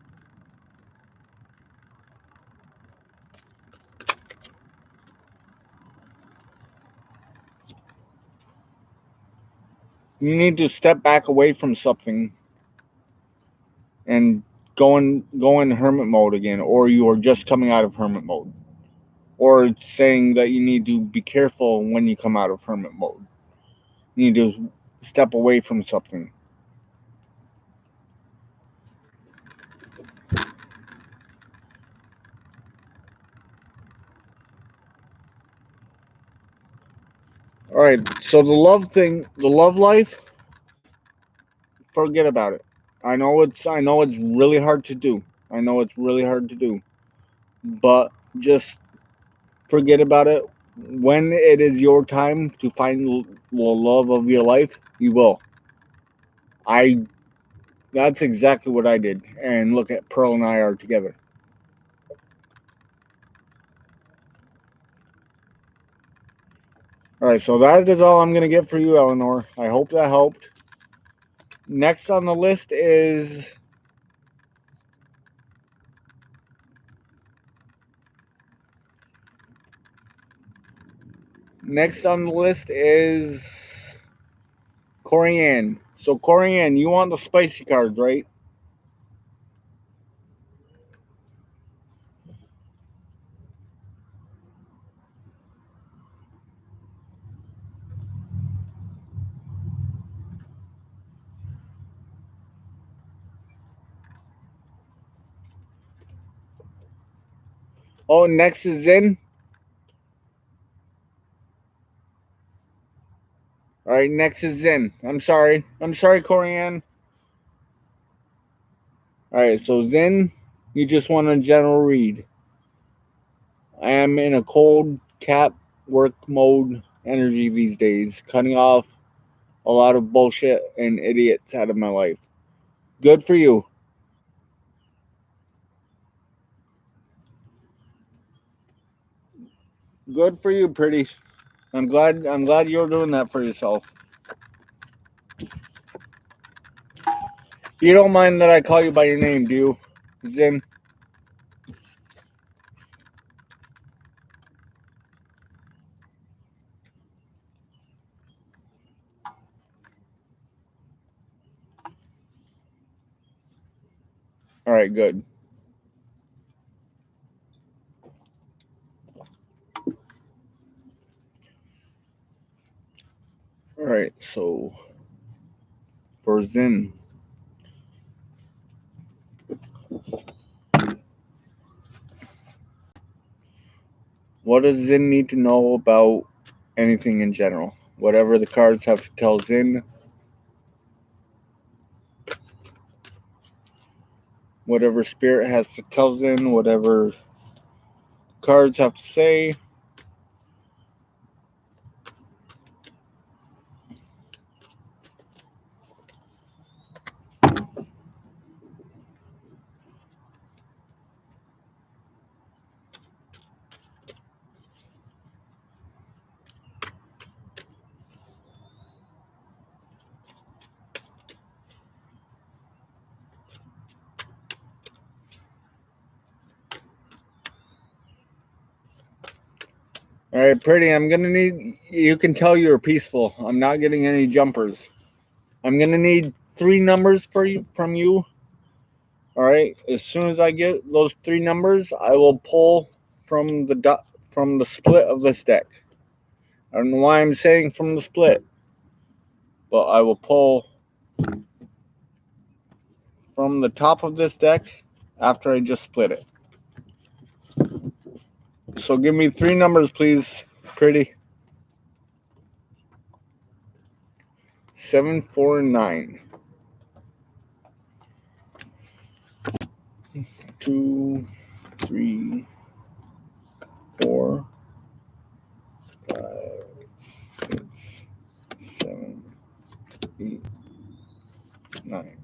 You need to step back away from something and go in hermit mode again, or you are just coming out of hermit mode, or it's saying that you need to be careful when you come out of hermit mode. You need to step away from something. All right. So the love life, forget about it. I know it's really hard to do. I know it's really hard to do, but just forget about it. When it is your time to find the love of your life, you will. I That's exactly what I did. And look at Pearl and I are together. All right, so that is all I'm going to get for you, Eleanor. I hope that helped. Next on the list is next on the list is Corianne. So Corianne, you want the spicy cards, right? Oh, next is Zen. All right, next is Zen. I'm sorry. I'm sorry, Corianne. All right, so Zen, you just want a general read. I am in a cold cap work mode energy these days, cutting off a lot of bullshit and idiots out of my life. Good for you. Good for you, pretty. I'm glad you're doing that for yourself. You don't mind that I call you by your name, do you, Zin? All right, good. All right, so for Zin, what does Zin need to know about anything in general? Whatever the cards have to tell Zin, whatever spirit has to tell Zin, whatever cards have to say. All right, pretty. I'm gonna need. You can tell you're peaceful. I'm not getting any jumpers. I'm gonna need 3 numbers for you from you. All right. As soon as I get those 3 numbers, I will pull from the split of this deck. I don't know why I'm saying from the split, but I will pull from the top of this deck after I just split it. So give me 3 numbers, please, pretty. 7, 4, and 9. 2, 3, 4, 5, 6, 7, 8, 9.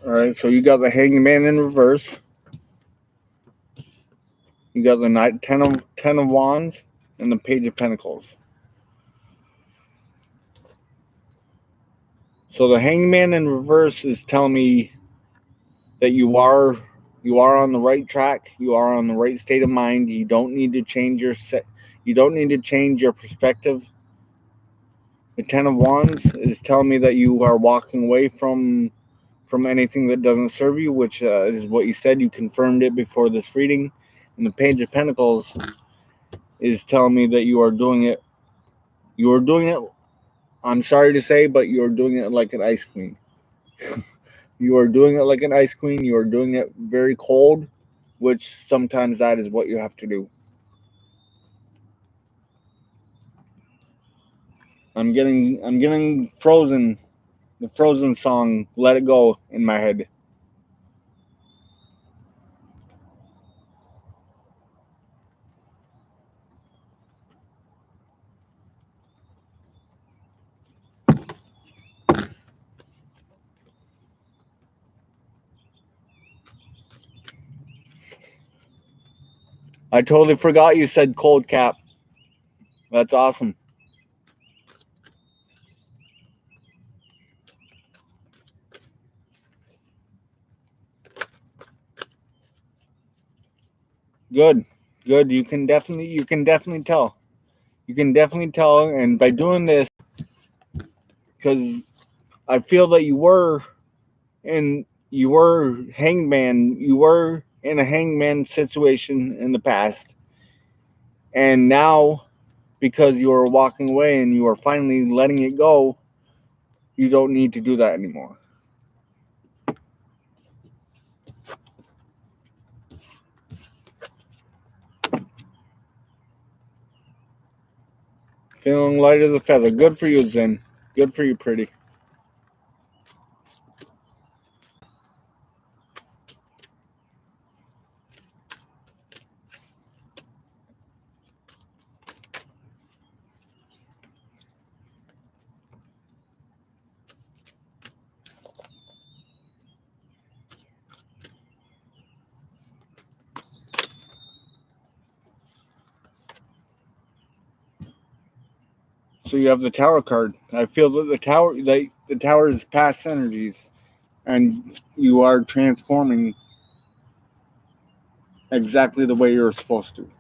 All right, so you got the Hangman in reverse. You got the Knight, ten of Wands, and the Page of Pentacles. So the Hangman in reverse is telling me that you are on the right track. You are on the right state of mind. You don't need to change your You don't need to change your perspective. The Ten of Wands is telling me that you are walking away from anything that doesn't serve you, which is what you said. You confirmed it before this reading. And the Page of Pentacles is telling me that you are doing it. You are doing it. I'm sorry to say, but you are doing it like an ice queen. You are doing it like an ice queen. You are doing it very cold, which sometimes that is what you have to do. I'm getting Frozen, the Frozen song, Let It Go, in my head. I totally forgot you said cold cap. That's awesome. Good. Good. You can definitely tell. You can definitely tell, and by doing this, because I feel that you were hangman. You were in a hangman situation in the past, and now, because you are walking away and you are finally letting it go, you don't need to do that anymore. Feeling light as a feather. Good for you, Zen. Good for you, pretty. So you have the Tower card. I feel that the Tower is past energies, and you are transforming exactly the way you're supposed to.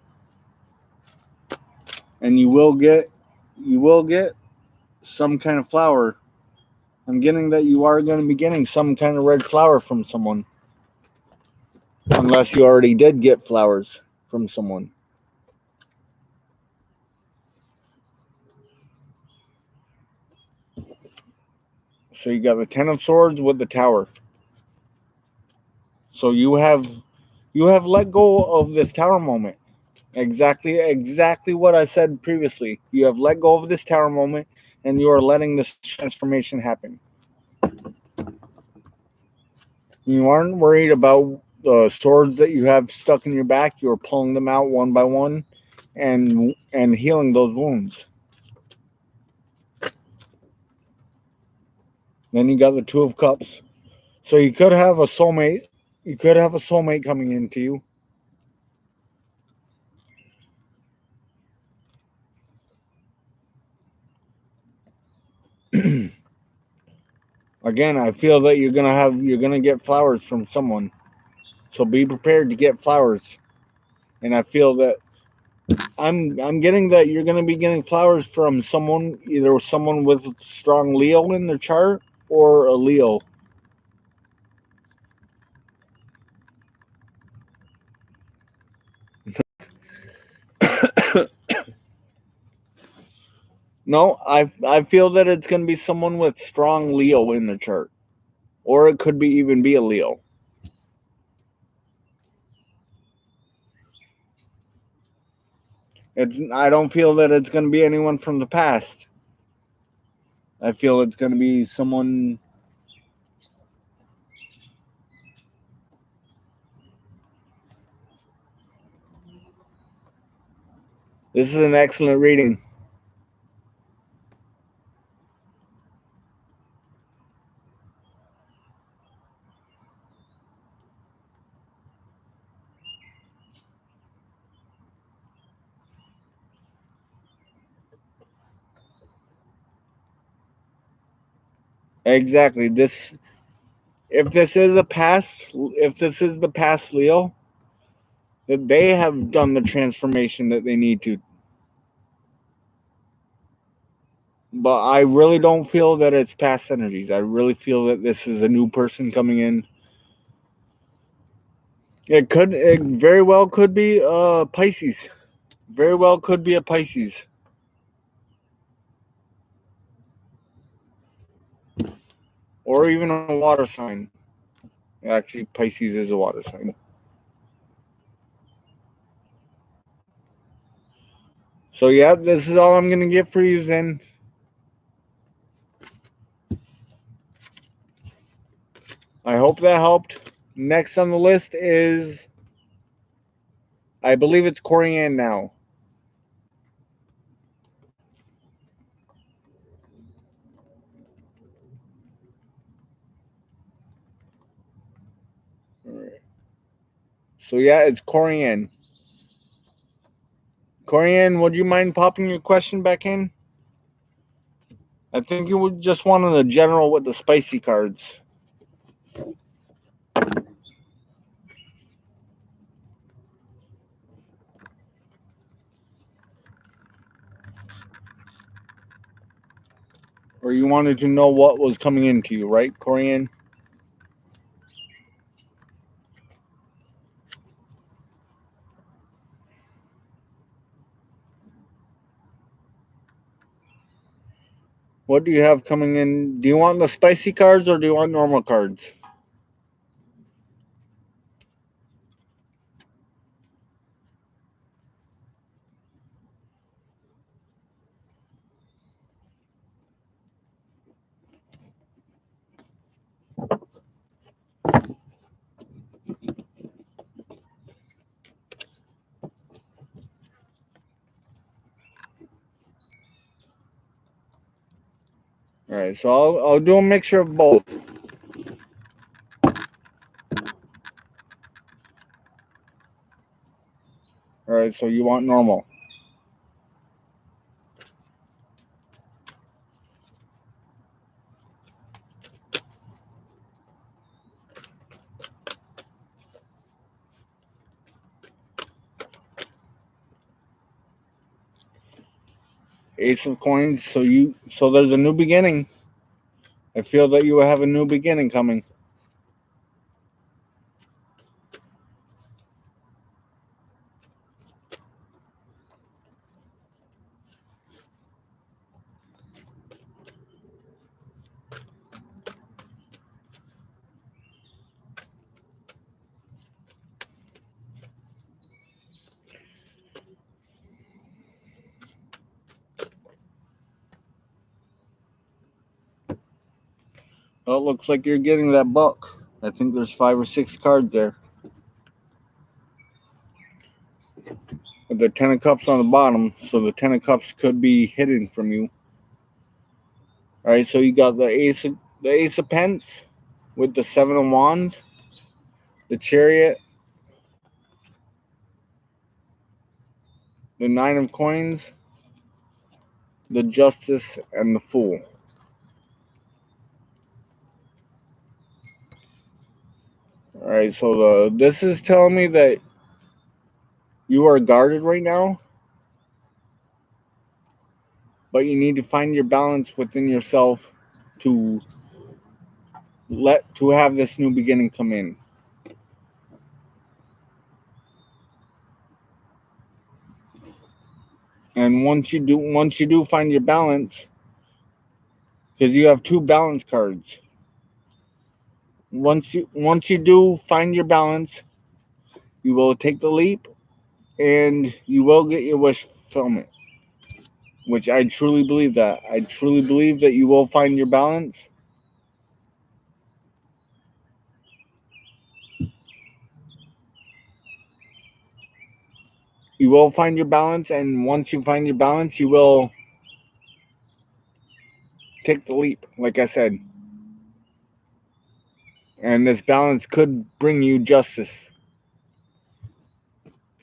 And you will get some kind of flower. I'm getting that you are going to be getting some kind of red flower from someone, unless you already did get flowers from someone. So you got the Ten of Swords with the Tower. So you have let go of this Tower moment. Exactly what I said previously. You have let go of this Tower moment, and you are letting this transformation happen. You aren't worried about the swords that you have stuck in your back. You're pulling them out one by one, and healing those wounds. Then you got the Two of Cups. So you could have a soulmate. You could have a soulmate coming into you. Again, I feel that you're gonna get flowers from someone. So be prepared to get flowers. And I feel that I'm getting that you're gonna be getting flowers from someone, either someone with strong Leo in their chart or a Leo. No, I feel that it's gonna be someone with strong Leo in the chart. Or it could be even be a Leo. I don't feel that it's gonna be anyone from the past. I feel it's gonna be someone. This is an excellent reading. Exactly. If this is the past Leo, that they have done the transformation that they need to. But I really don't feel that it's past energies. I really feel that this is a new person coming in. It very well could be Pisces. Very well could be a Pisces. Or even a water sign. Actually, Pisces is a water sign. So yeah, this is all I'm gonna get for you then. I hope that helped. Next on the list is, I believe it's Corianne now. So yeah, it's Corianne. Corianne, would you mind popping your question back in? I think you would just wanted a general with the spicy cards. Or you wanted to know what was coming into you, right, Corianne? What do you have coming in? Do you want the spicy cards or do you want normal cards? All right, so I'll do a mixture of both. All right, so you want normal. Ace of coins. So there's a new beginning. I feel that you will have a new beginning coming. Well, it looks like you're getting that buck. I think there's 5 or 6 cards there. With the 10 of cups on the bottom, so the 10 of cups could be hidden from you. All right, so you got the ace of pence with the 7 of wands, the chariot, the 9 of coins, the justice, and the fool. All right, so this is telling me that you are guarded right now, but you need to find your balance within yourself to have this new beginning come in. And once you do find your balance, because you have 2 balance cards. Once you do find your balance, you will take the leap and you will get your wish fulfillment. Which I truly believe that. I truly believe that you will find your balance. You will find your balance, and once you find your balance, you will take the leap, like I said. And this balance could bring you justice.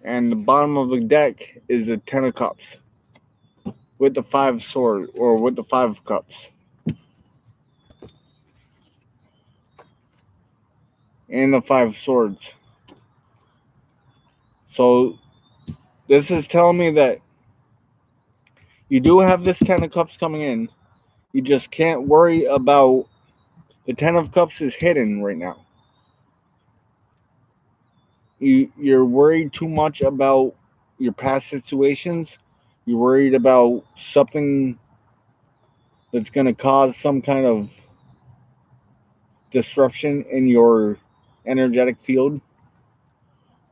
And the bottom of the deck is the 10 of cups with the 5 swords, or with the 5 of cups. And the 5 swords. So this is telling me that you do have this 10 of cups coming in. You just can't worry about the 10 of cups is hidden right now. You're worried too much about your past situations. You're worried about something that's going to cause some kind of disruption in your energetic field,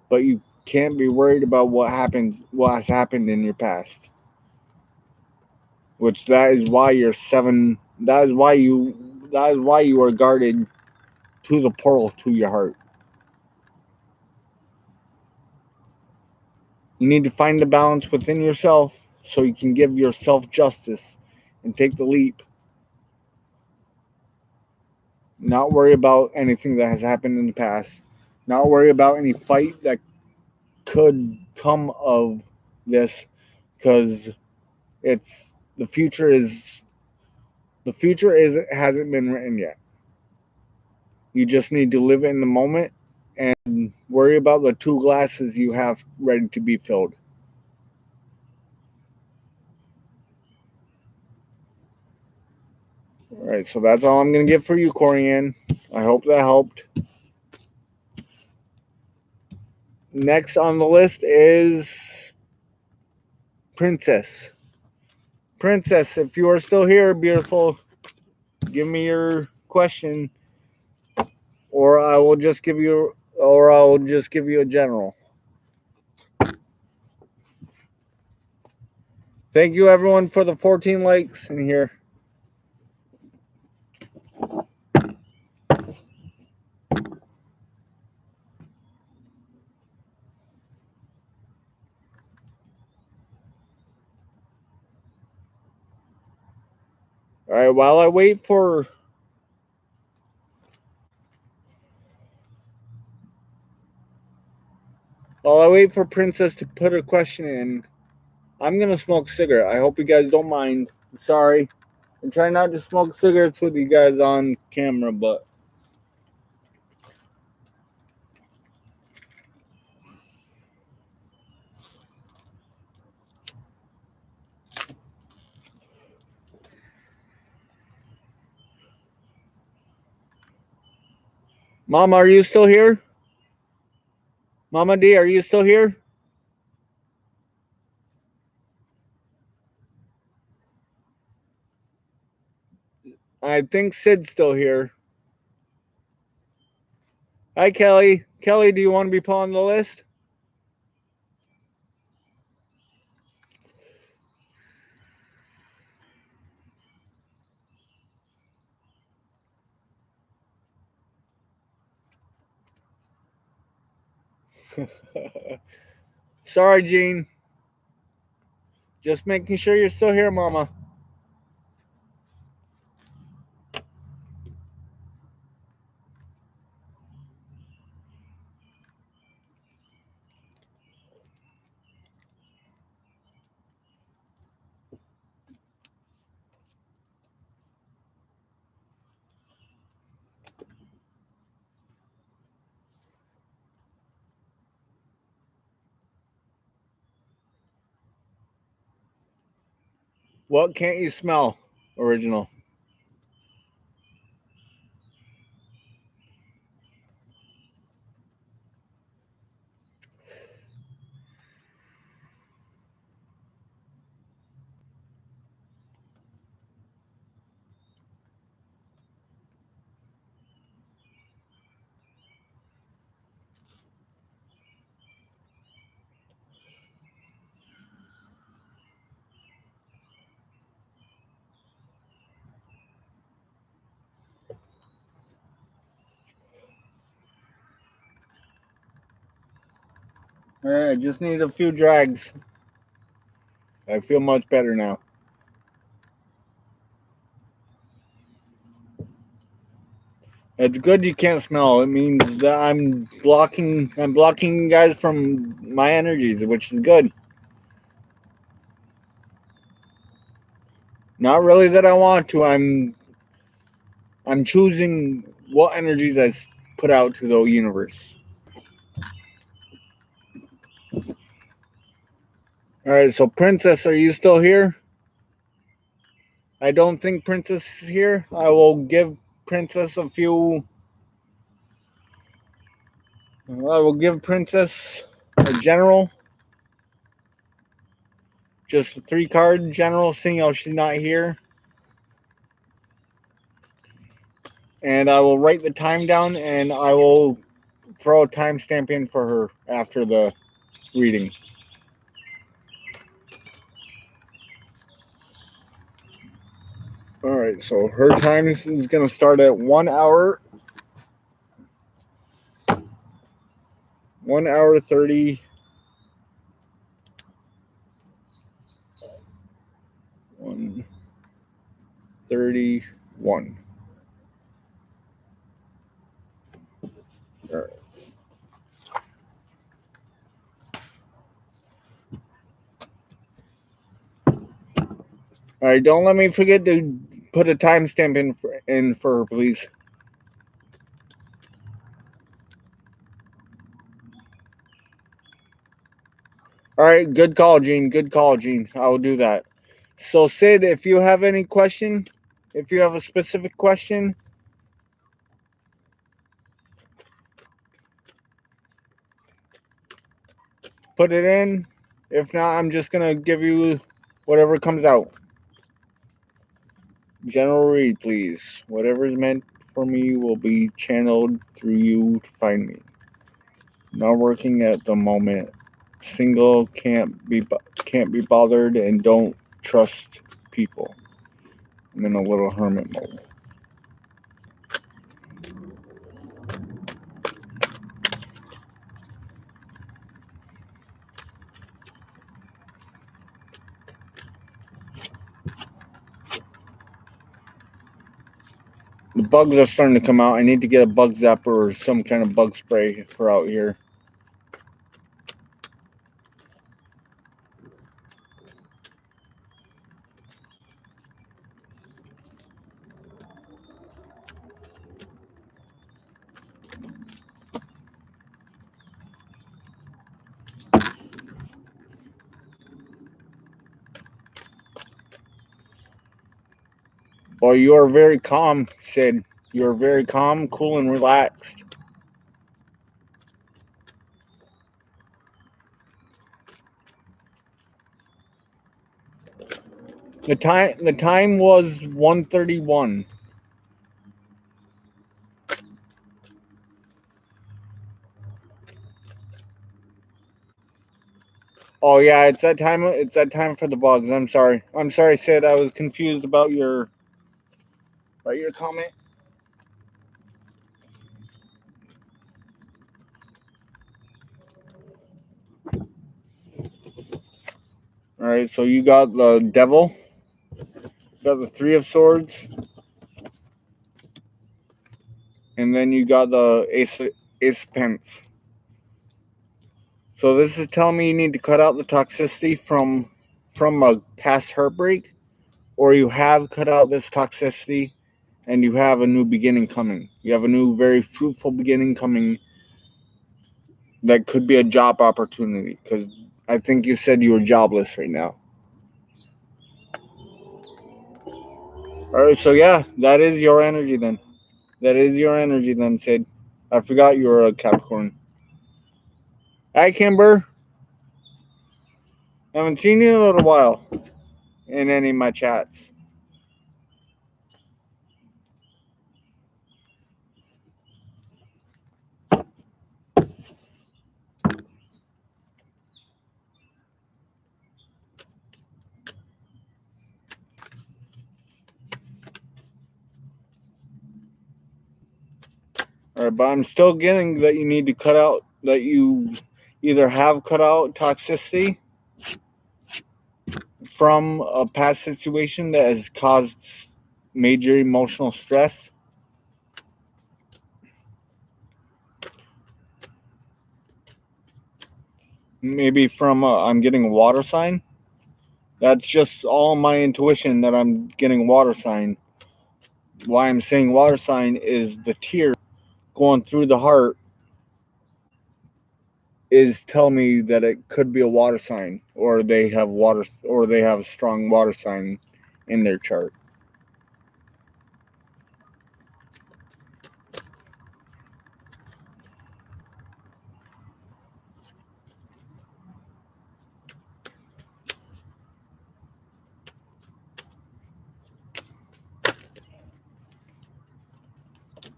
but you can't be worried about what has happened in your past. Which that is why you're 7. That is why you are guarded to the portal to your heart. You need to find the balance within yourself so you can give yourself justice and take the leap. Not worry about anything that has happened in the past. Not worry about any fight that could come of this, because it's the future hasn't been written yet. You just need to live in the moment and worry about the 2 glasses you have ready to be filled. All right, so that's all I'm going to get for you, Corianne. I hope that helped. Next on the list is Princess. Princess, if you are still here, beautiful, give me your question, or I will just give you a general. Thank you, everyone, for the 14 likes in here. All right, while I wait for Princess to put her question in, I'm gonna smoke a cigarette. I hope you guys don't mind. I'm sorry. I'm trying not to smoke cigarettes with you guys on camera, but Mama, are you still here? Mama D, are you still here? I think Sid's still here. Hi, Kelly. Kelly, do you want to be put on the list? Sorry, Jean. Just making sure you're still here, Mama. What can't you smell? Original. All right, I just need a few drags. I feel much better now. It's good you can't smell. It means that I'm blocking you guys from my energies, which is good. Not really that I want to. I'm choosing what energies I put out to the universe. All right, so Princess, are you still here? I don't think Princess is here. I will give Princess a few. I will give Princess a general. Just a 3-card general, seeing how she's not here. And I will write the time down and I will throw a timestamp in for her after the reading. All right, so her time is going to start at 1 hour. 1 hour 30. 1:31. All right. All right, don't let me forget to put a timestamp in for her, please. All right, good call, Gene. Good call, Gene. I will do that. So, Sid, if you have any question, if you have a specific question, put it in. If not, I'm just going to give you whatever comes out. General read, please. Whatever is meant for me will be channeled through you to find me. Not working at the moment. Single, can't be bothered, and don't trust people. I'm in a little hermit mode. The bugs are starting to come out. I need to get a bug zapper or some kind of bug spray for out here. Well, you are very calm, Sid. You are very calm, cool, and relaxed. The time was 1:31. Oh yeah, it's that time. It's that time for the bugs. I'm sorry. I'm sorry, Sid. I was confused about your comment. All right. So you got the devil. You got the three of swords, and then you got the ace of pence. So this is telling me you need to cut out the toxicity from a past heartbreak, or you have cut out this toxicity and you have a new beginning coming. You have a new, very fruitful beginning coming that could be a job opportunity. Because I think you said you were jobless right now. All right, so yeah, that is your energy then. That is your energy then, Sid. I forgot you were a Capricorn. Hi, Kimber. I haven't seen you in a little while in any of my chats. All right, but I'm still getting that you need to cut out, that you either have cut out toxicity from a past situation that has caused major emotional stress. Maybe from I'm getting a water sign. That's just all my intuition that I'm getting a water sign. Why I'm saying water sign is the tear going through the heart is tell me that it could be a water sign, or they have water, or they have a strong water sign in their chart.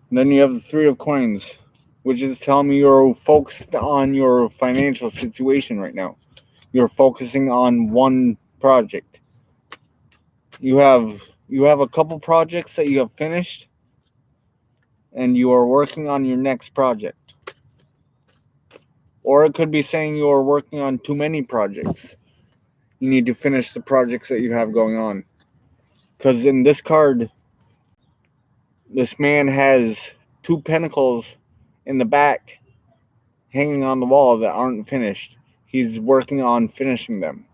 And then you have the three of coins, which is telling me you're focused on your financial situation right now. You're focusing on one project. You have a couple projects that you have finished, and you are working on your next project. Or it could be saying you are working on too many projects. You need to finish the projects that you have going on. Because in this card, this man has two pentacles in the back hanging on the wall that aren't finished. He's working on finishing them.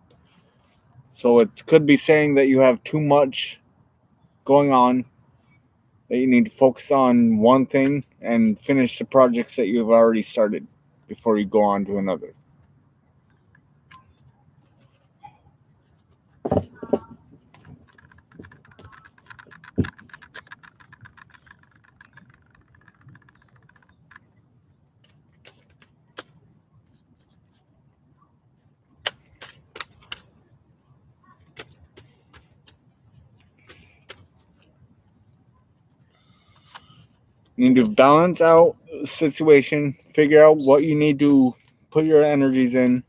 So it could be saying that you have too much going on, that you need to focus on one thing and finish the projects that you've already started before you go on to another. You need to balance out the situation, figure out what you need to put your energies in.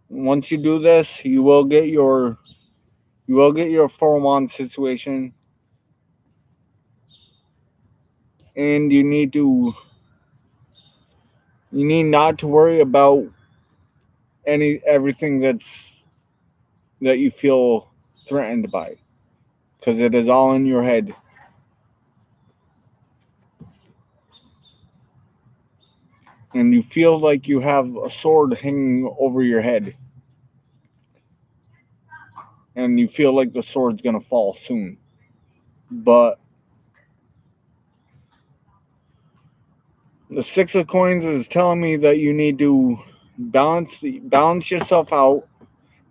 Once you do this, you will get your 4-1 situation, and you need not to worry about everything that you feel threatened by, because it is all in your head. And you feel like you have a sword hanging over your head, and you feel like the sword's going to fall soon. But the six of coins is telling me that you need to balance yourself out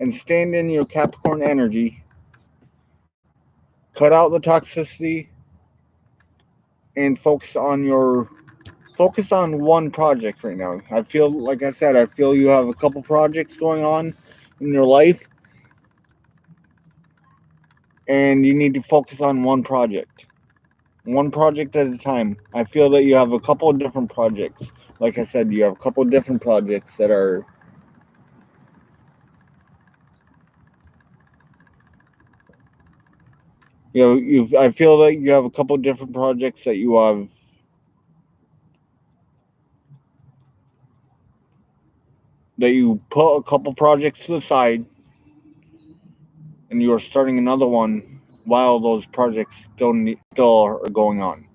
and stand in your Capricorn energy, cut out the toxicity, and focus on one project right now. I feel, like I said, I feel you have a couple projects going on in your life, and you need to focus on one project at a time. I feel that you have a couple of different projects. Like I said, you have a couple of different projects that are, I feel that you have a couple of different projects that you put a couple projects to the side, and you are starting another one while those projects still are going on.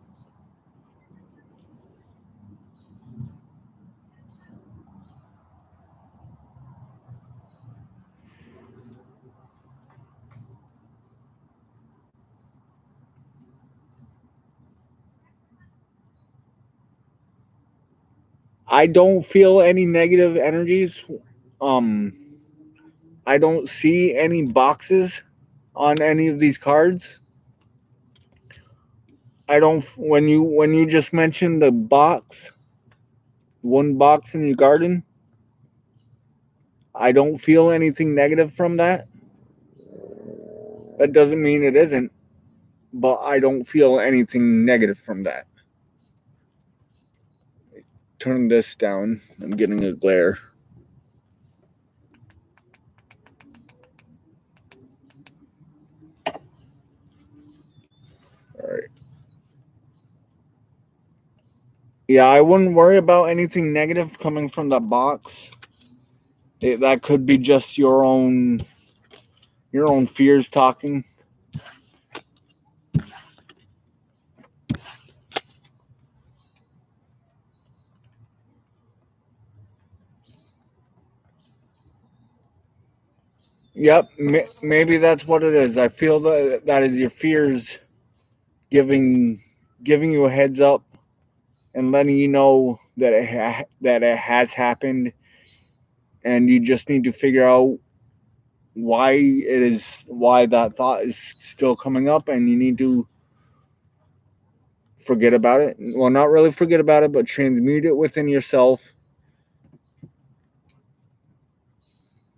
I don't feel any negative energies. Um, I don't see any boxes on any of these cards. I don't. When you just mentioned the box, one box in your garden, I don't feel anything negative from that. That doesn't mean it isn't, but I don't feel anything negative from that. Turn this down. I'm getting a glare. All right. Yeah, I wouldn't worry about anything negative coming from that box. That could be just your own fears talking. Yep, maybe that's what it is. I feel that is your fears giving giving you a heads up and letting you know that that it has happened, and you just need to figure out why that thought is still coming up, and you need to forget about it. Well, not really forget about it, but transmute it within yourself.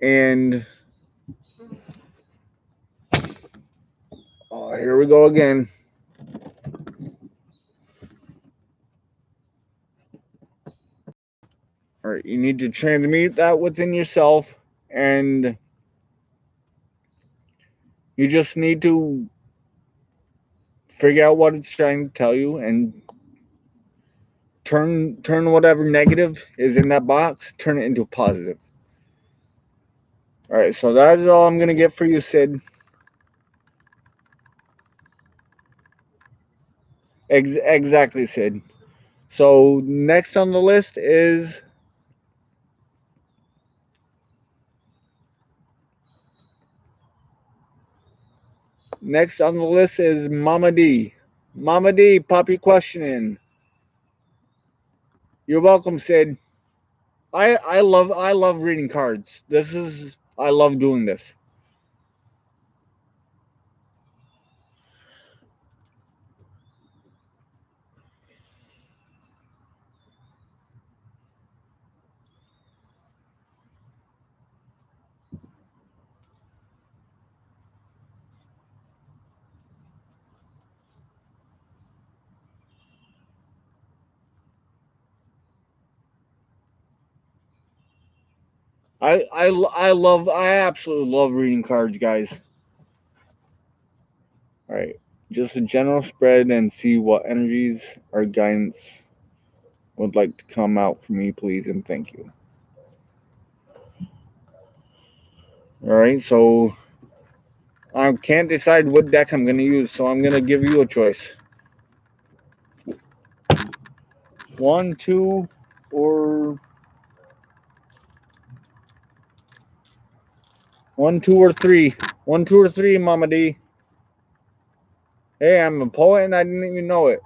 And here we go again. All right, you need to transmute that within yourself, and you just need to figure out what it's trying to tell you, and turn whatever negative is in that box, turn it into a positive. All right, so that is all I'm gonna get for you, Sid. Exactly, Sid. So next on the list is Mama D. Mama D, pop your question in. You're welcome, Sid. I love reading cards. I love doing this. I absolutely love reading cards, guys. All right, just a general spread and see what energies or guidance would like to come out for me, please, and thank you. All right, so I can't decide what deck I'm going to use, so I'm going to give you a choice. One, two, or one, two, or three. One, two, or three, Mama D. Hey, I'm a poet and I didn't even know it.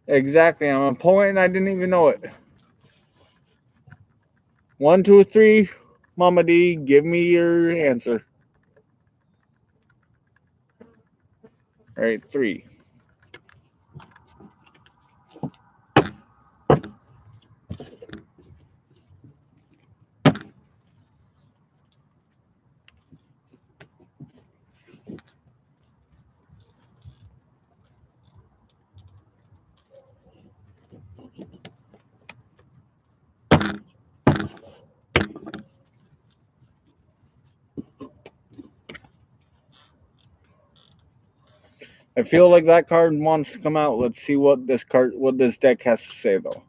Exactly. I'm a poet and I didn't even know it. 1, 2, 3. Mama D, give me your answer. All right, 3. I feel like that card wants to come out. Let's see what this deck has to say though.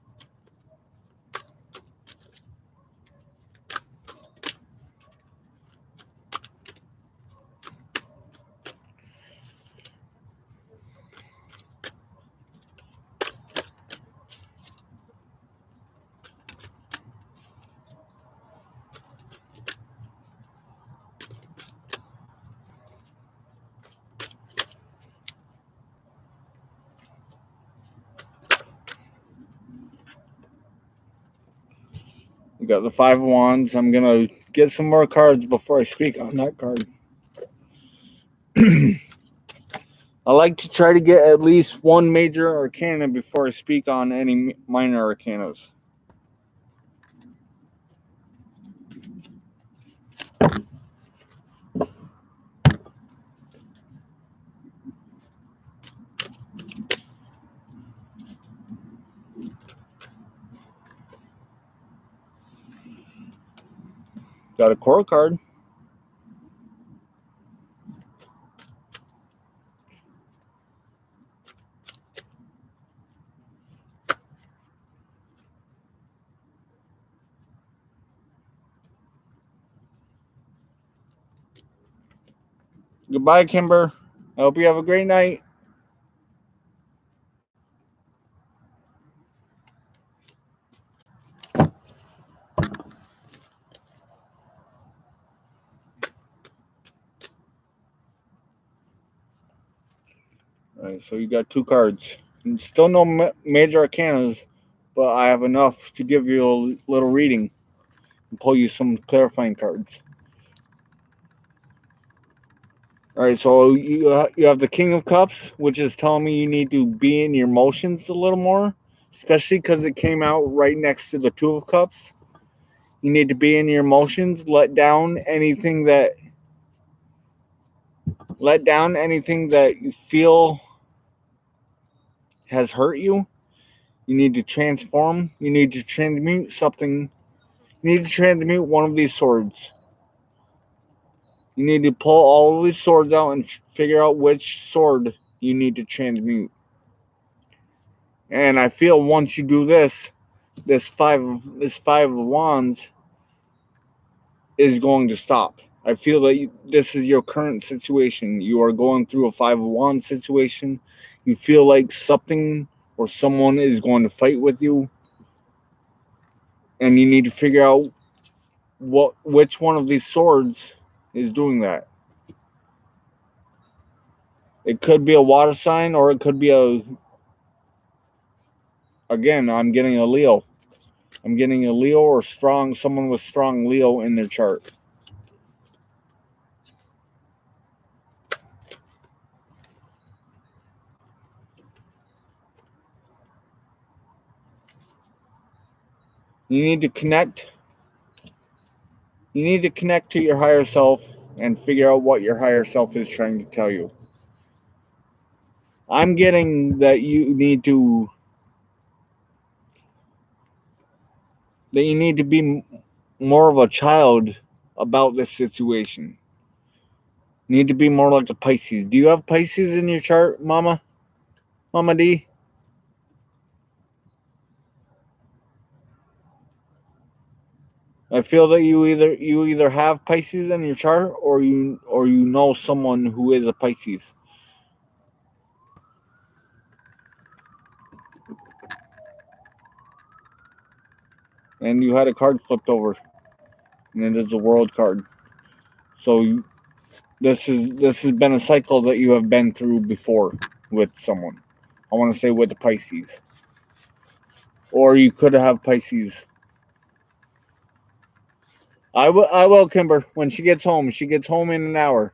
We got the 5 of Wands. I'm gonna get some more cards before I speak on that card. I like to try to get at least one major arcana before I speak on any minor arcanas. Got a coral card. Goodbye, Kimber. I hope you have a great night. All right, so you got 2 cards. And still no major arcanas, but I have enough to give you a little reading and pull you some clarifying cards. All right, so you have the King of Cups, which is telling me you need to be in your emotions a little more, especially because it came out right next to the Two of Cups. You need to be in your emotions, let down anything that you feel has hurt you. You need to transform. You need to transmute something. You need to transmute one of these swords. You need to pull all of these swords out and figure out which sword you need to transmute. And I feel once you do this, this five of wands is going to stop. I feel that this is your current situation. You are going through a 5 of wands situation. You feel like something or someone is going to fight with you, and you need to figure out which one of these swords is doing that. It could be a water sign, or it could be I'm getting a Leo. I'm getting a Leo or someone with strong Leo in their chart. You need to connect. You need to connect to your higher self and figure out what your higher self is trying to tell you. I'm getting that you need to be more of a child about this situation. You need to be more like a Pisces. Do you have Pisces in your chart, Mama? Mama D? I feel that you either have Pisces in your chart or you know someone who is a Pisces. And you had a card flipped over, and it is a world card. So this has been a cycle that you have been through before with someone. I want to say with the Pisces. or you could have Pisces. I will, Kimber. When she gets home, she gets home in an hour,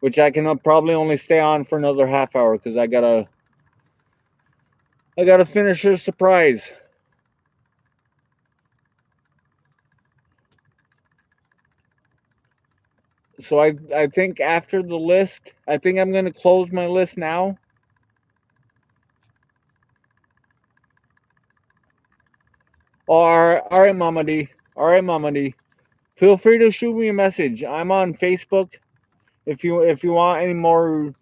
which I can probably only stay on for another half hour because I gotta finish her surprise. So I think after the list, I think I'm gonna close my list now. All right, Mama D. All right, Mama D. Feel free to shoot me a message. I'm on Facebook. If you want any more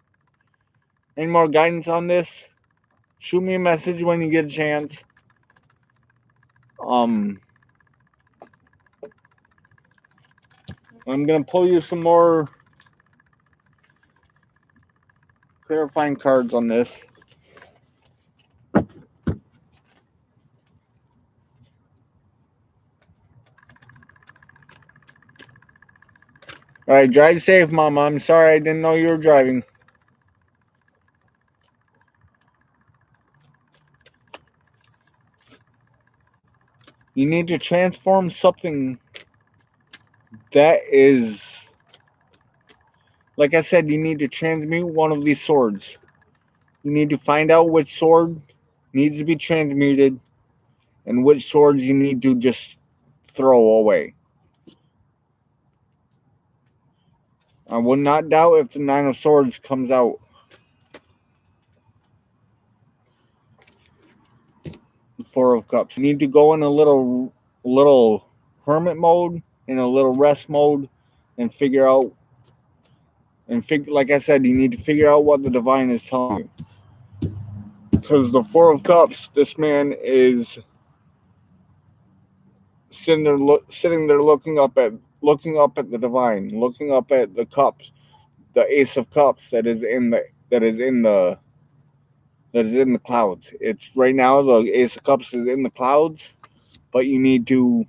guidance on this, shoot me a message when you get a chance. Um, I'm gonna pull you some more clarifying cards on this. All right, drive safe, Mama. I'm sorry I didn't know you were driving. You need to transform something that is, like I said, you need to transmute one of these swords. You need to find out which sword needs to be transmuted and which swords you need to just throw away. I would not doubt if the Nine of Swords comes out. The Four of Cups. You need to go in a little hermit mode, in a little rest mode, and figure out like I said, you need to figure out what the divine is telling you. Because the Four of Cups, this man is sitting there looking up at the divine, looking up at the cups, the Ace of Cups that is in the clouds. It's right now the Ace of Cups is in the clouds, but you need to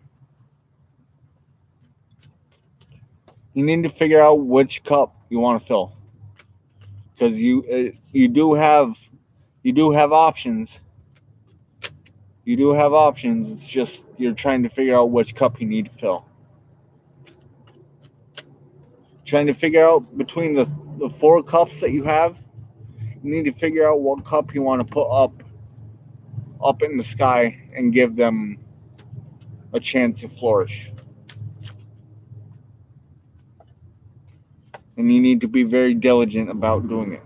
figure out which cup you want to fill because you do have options. You do have options. It's just you're trying to figure out which cup you need to fill. Trying to figure out between the four cups that you have, you need to figure out what cup you want to put up in the sky and give them a chance to flourish. And you need to be very diligent about doing it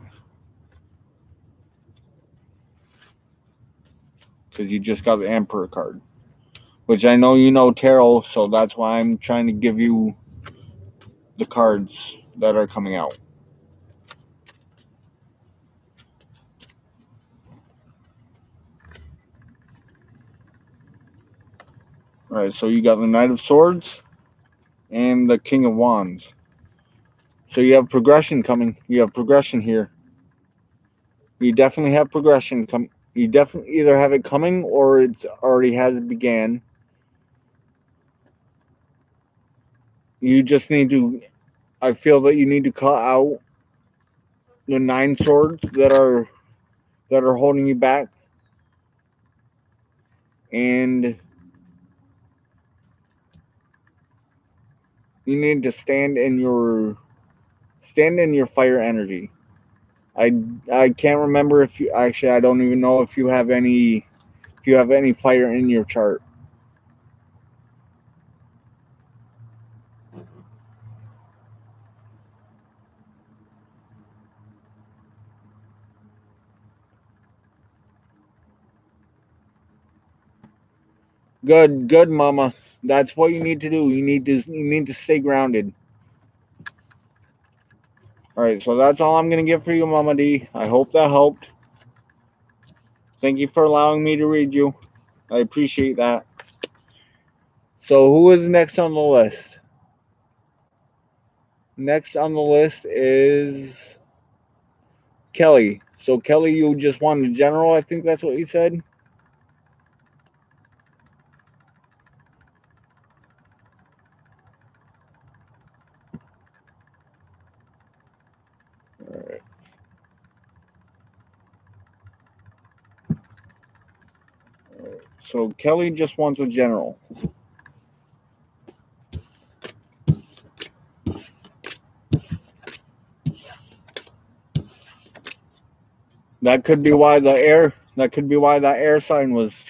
because you just got the Emperor card, which I know you know tarot, so that's why I'm trying to give you the cards that are coming out. All right, so you got the Knight of Swords and the King of Wands. So you have progression coming. You have progression here. You definitely have progression come. You definitely either have it coming or it already has began. You just need to. I feel that you need to cut out the 9 swords that are holding you back, and you need to stand in your fire energy. I can't remember if you actually. I don't even know if you have any fire in your chart. Good, good, Mama. That's what you need to do. You need to stay grounded. All right, so that's all I'm gonna get for you, Mama D. I hope that helped. Thank you for allowing me to read you. I appreciate that. So who is next on the list? Next on the list is Kelly. So Kelly, you just wanted general. I think that's what you said. All right. So Kelly just wants a general. That could be why the air. That could be why that air sign was.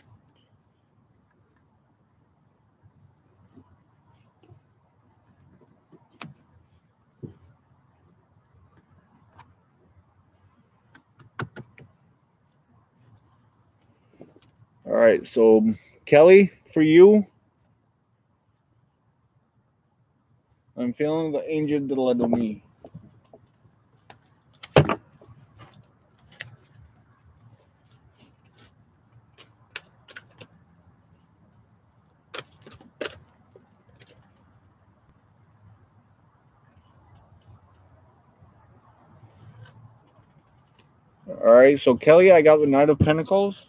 All right. So Kelly, for you, I'm feeling the angel de la Domi. All right. So Kelly, I got the Knight of Pentacles.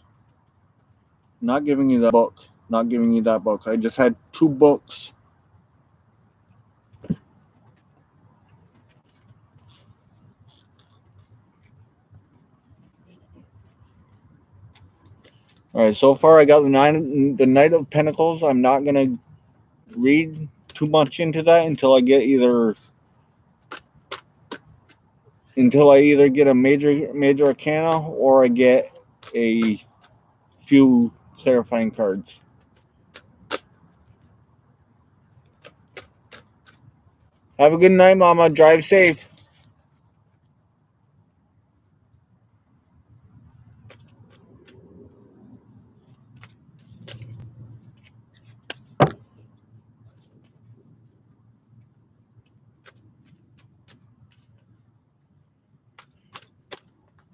Not giving you that book. Not giving you that book. I just had two books. All right. So far, I got the Knight of Pentacles. I'm not gonna read too much into that until I either get a major arcana or I get a few clarifying cards. Have a good night, Mama. Drive safe.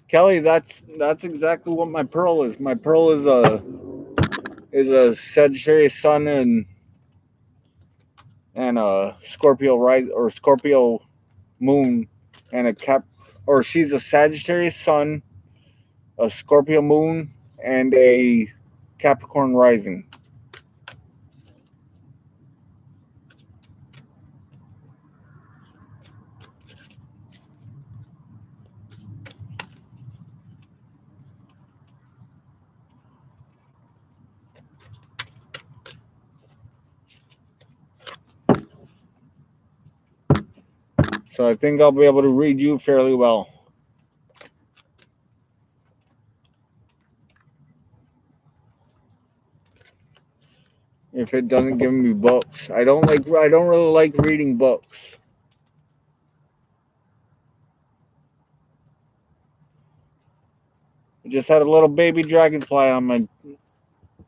Kelly, that's exactly what my pearl is. My pearl is a Sagittarius sun and a Scorpio rise or Scorpio moon and a cap or she's a Sagittarius sun, a Scorpio moon, and a Capricorn rising. So I think I'll be able to read you fairly well. If it doesn't give me books. I don't really like reading books. I just had a little baby dragonfly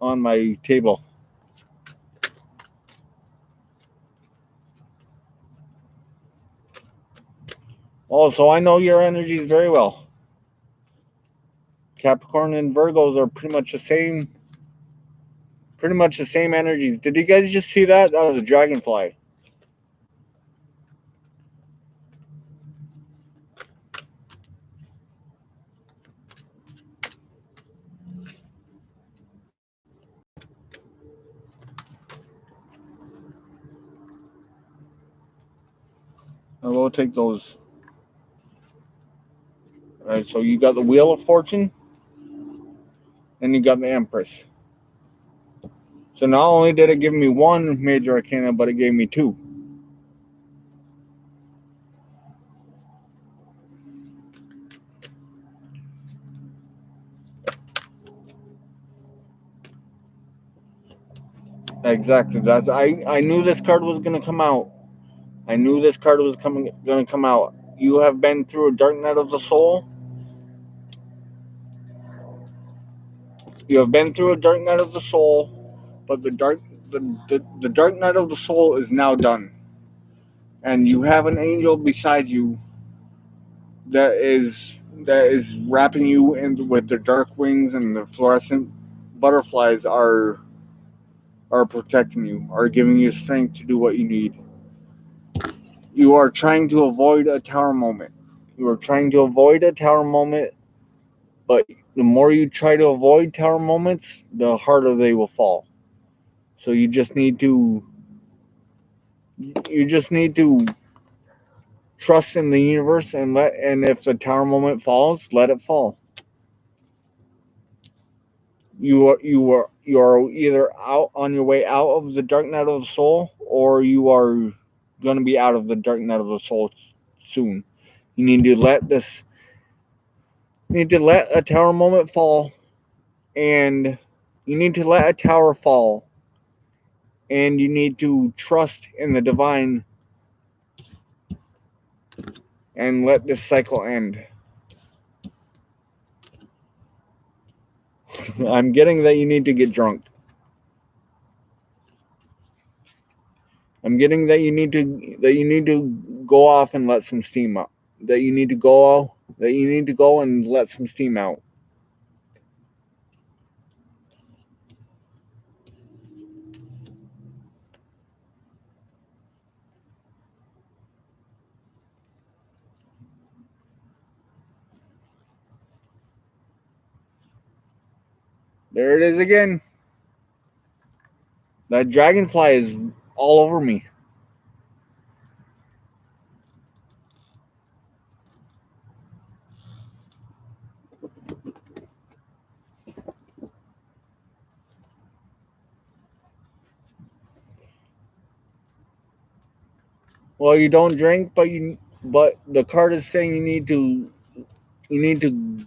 on my table. Also, I know your energies very well. Capricorn and Virgos are pretty much the same energies. Did you guys just see that? That was a dragonfly. I will take those. All right, so you got the Wheel of Fortune, and you got the Empress. So not only did it give me one major arcana, but it gave me two. Exactly. I knew this card was gonna come out. I knew this card was gonna come out. You have been through a dark night of the soul. You have been through a dark night of the soul, but the dark night of the soul is now done, and you have an angel beside you that is wrapping you in with the dark wings, and the fluorescent butterflies are protecting you, are giving you strength to do what you need. You are trying to avoid a tower moment. You are trying to avoid a tower moment, but the more you try to avoid tower moments, the harder they will fall. So you just need to trust in the universe and if the tower moment falls, let it fall. you're either out on your way out of the dark night of the soul, or you are going to be out of the dark night of the soul soon. You need to let a tower moment fall, and you need to let a tower fall, and you need to trust in the divine and let this cycle end. I'm getting that you need to get drunk. I'm getting that you need to go off and let some steam out. That you need to go and let some steam out. There it is again. That dragonfly is all over me. Well, you don't drink, but the card is saying you need to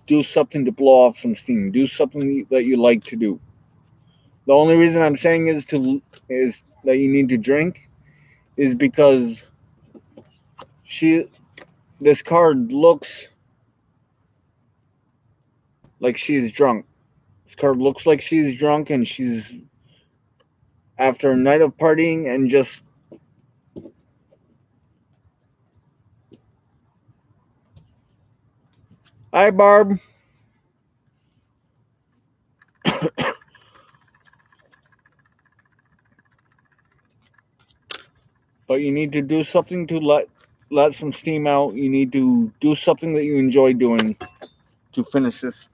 do something to blow off some steam. Do something that you like to do. The only reason I'm saying is that you need to drink is because she this card looks like she's drunk. This card looks like she's drunk and she's after a night of partying and just hi Barb. But you need to do something to let some steam out. You need to do something that you enjoy doing to finish this.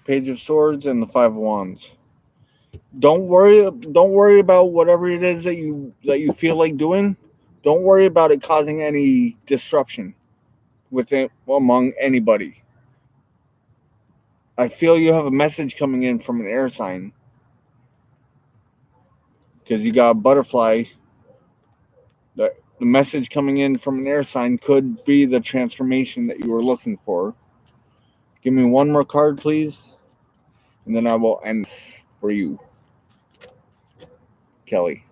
Page of Swords and the Five of Wands. Don't worry about whatever it is that you feel like doing. Don't worry about it causing any disruption within among anybody. I feel you have a message coming in from an air sign because you got a butterfly. The message coming in from an air sign could be the transformation that you were looking for. Give me one more card, please, and then I will end for you, Kelly.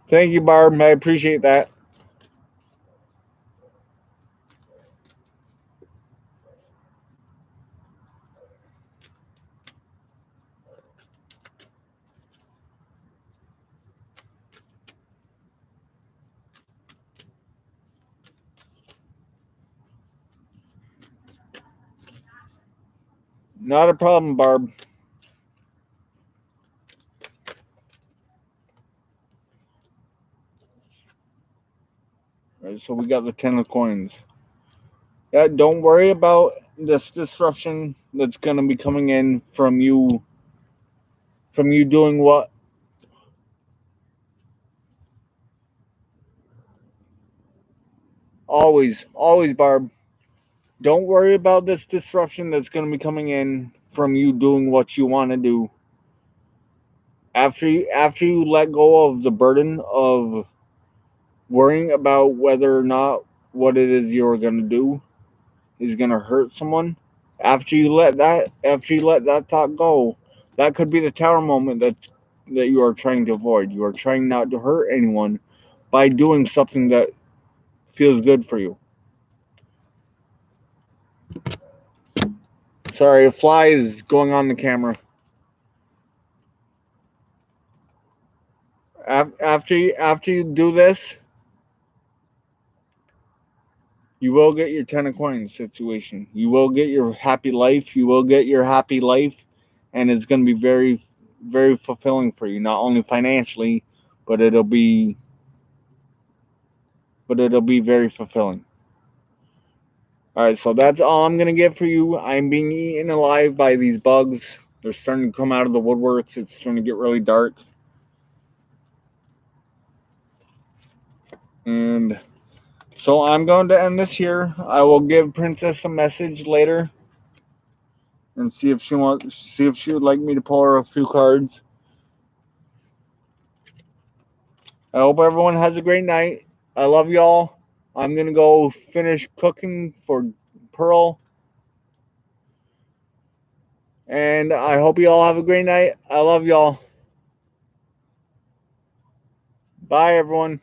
Thank you, Barb. I appreciate that. Not a problem, Barb. All right, so we got the 10 of coins. Yeah, don't worry about this disruption that's gonna be coming in from you doing what always, Barb. Don't worry about this disruption that's gonna be coming in from you doing what you want to do. After you let go of the burden of worrying about whether or not what it is you're gonna do is gonna hurt someone. After you let that thought go, that could be the tower moment that you are trying to avoid. You are trying not to hurt anyone by doing something that feels good for you. Sorry, a fly is going on the camera. After you do this, you will get your 10 of coins situation. You will get your happy life. You will get your happy life, and it's going to be very fulfilling for you. Not only financially, but it'll be very fulfilling. All right, so that's all I'm gonna get for you. I'm being eaten alive by these bugs. They're starting to come out of the woodworks. It's starting to get really dark. And so I'm going to end this here. I will give Princess a message later and see if she would like me to pull her a few cards. I hope everyone has a great night. I love y'all. I'm gonna go finish cooking for Pearl. And I hope you all have a great night. I love y'all. Bye everyone.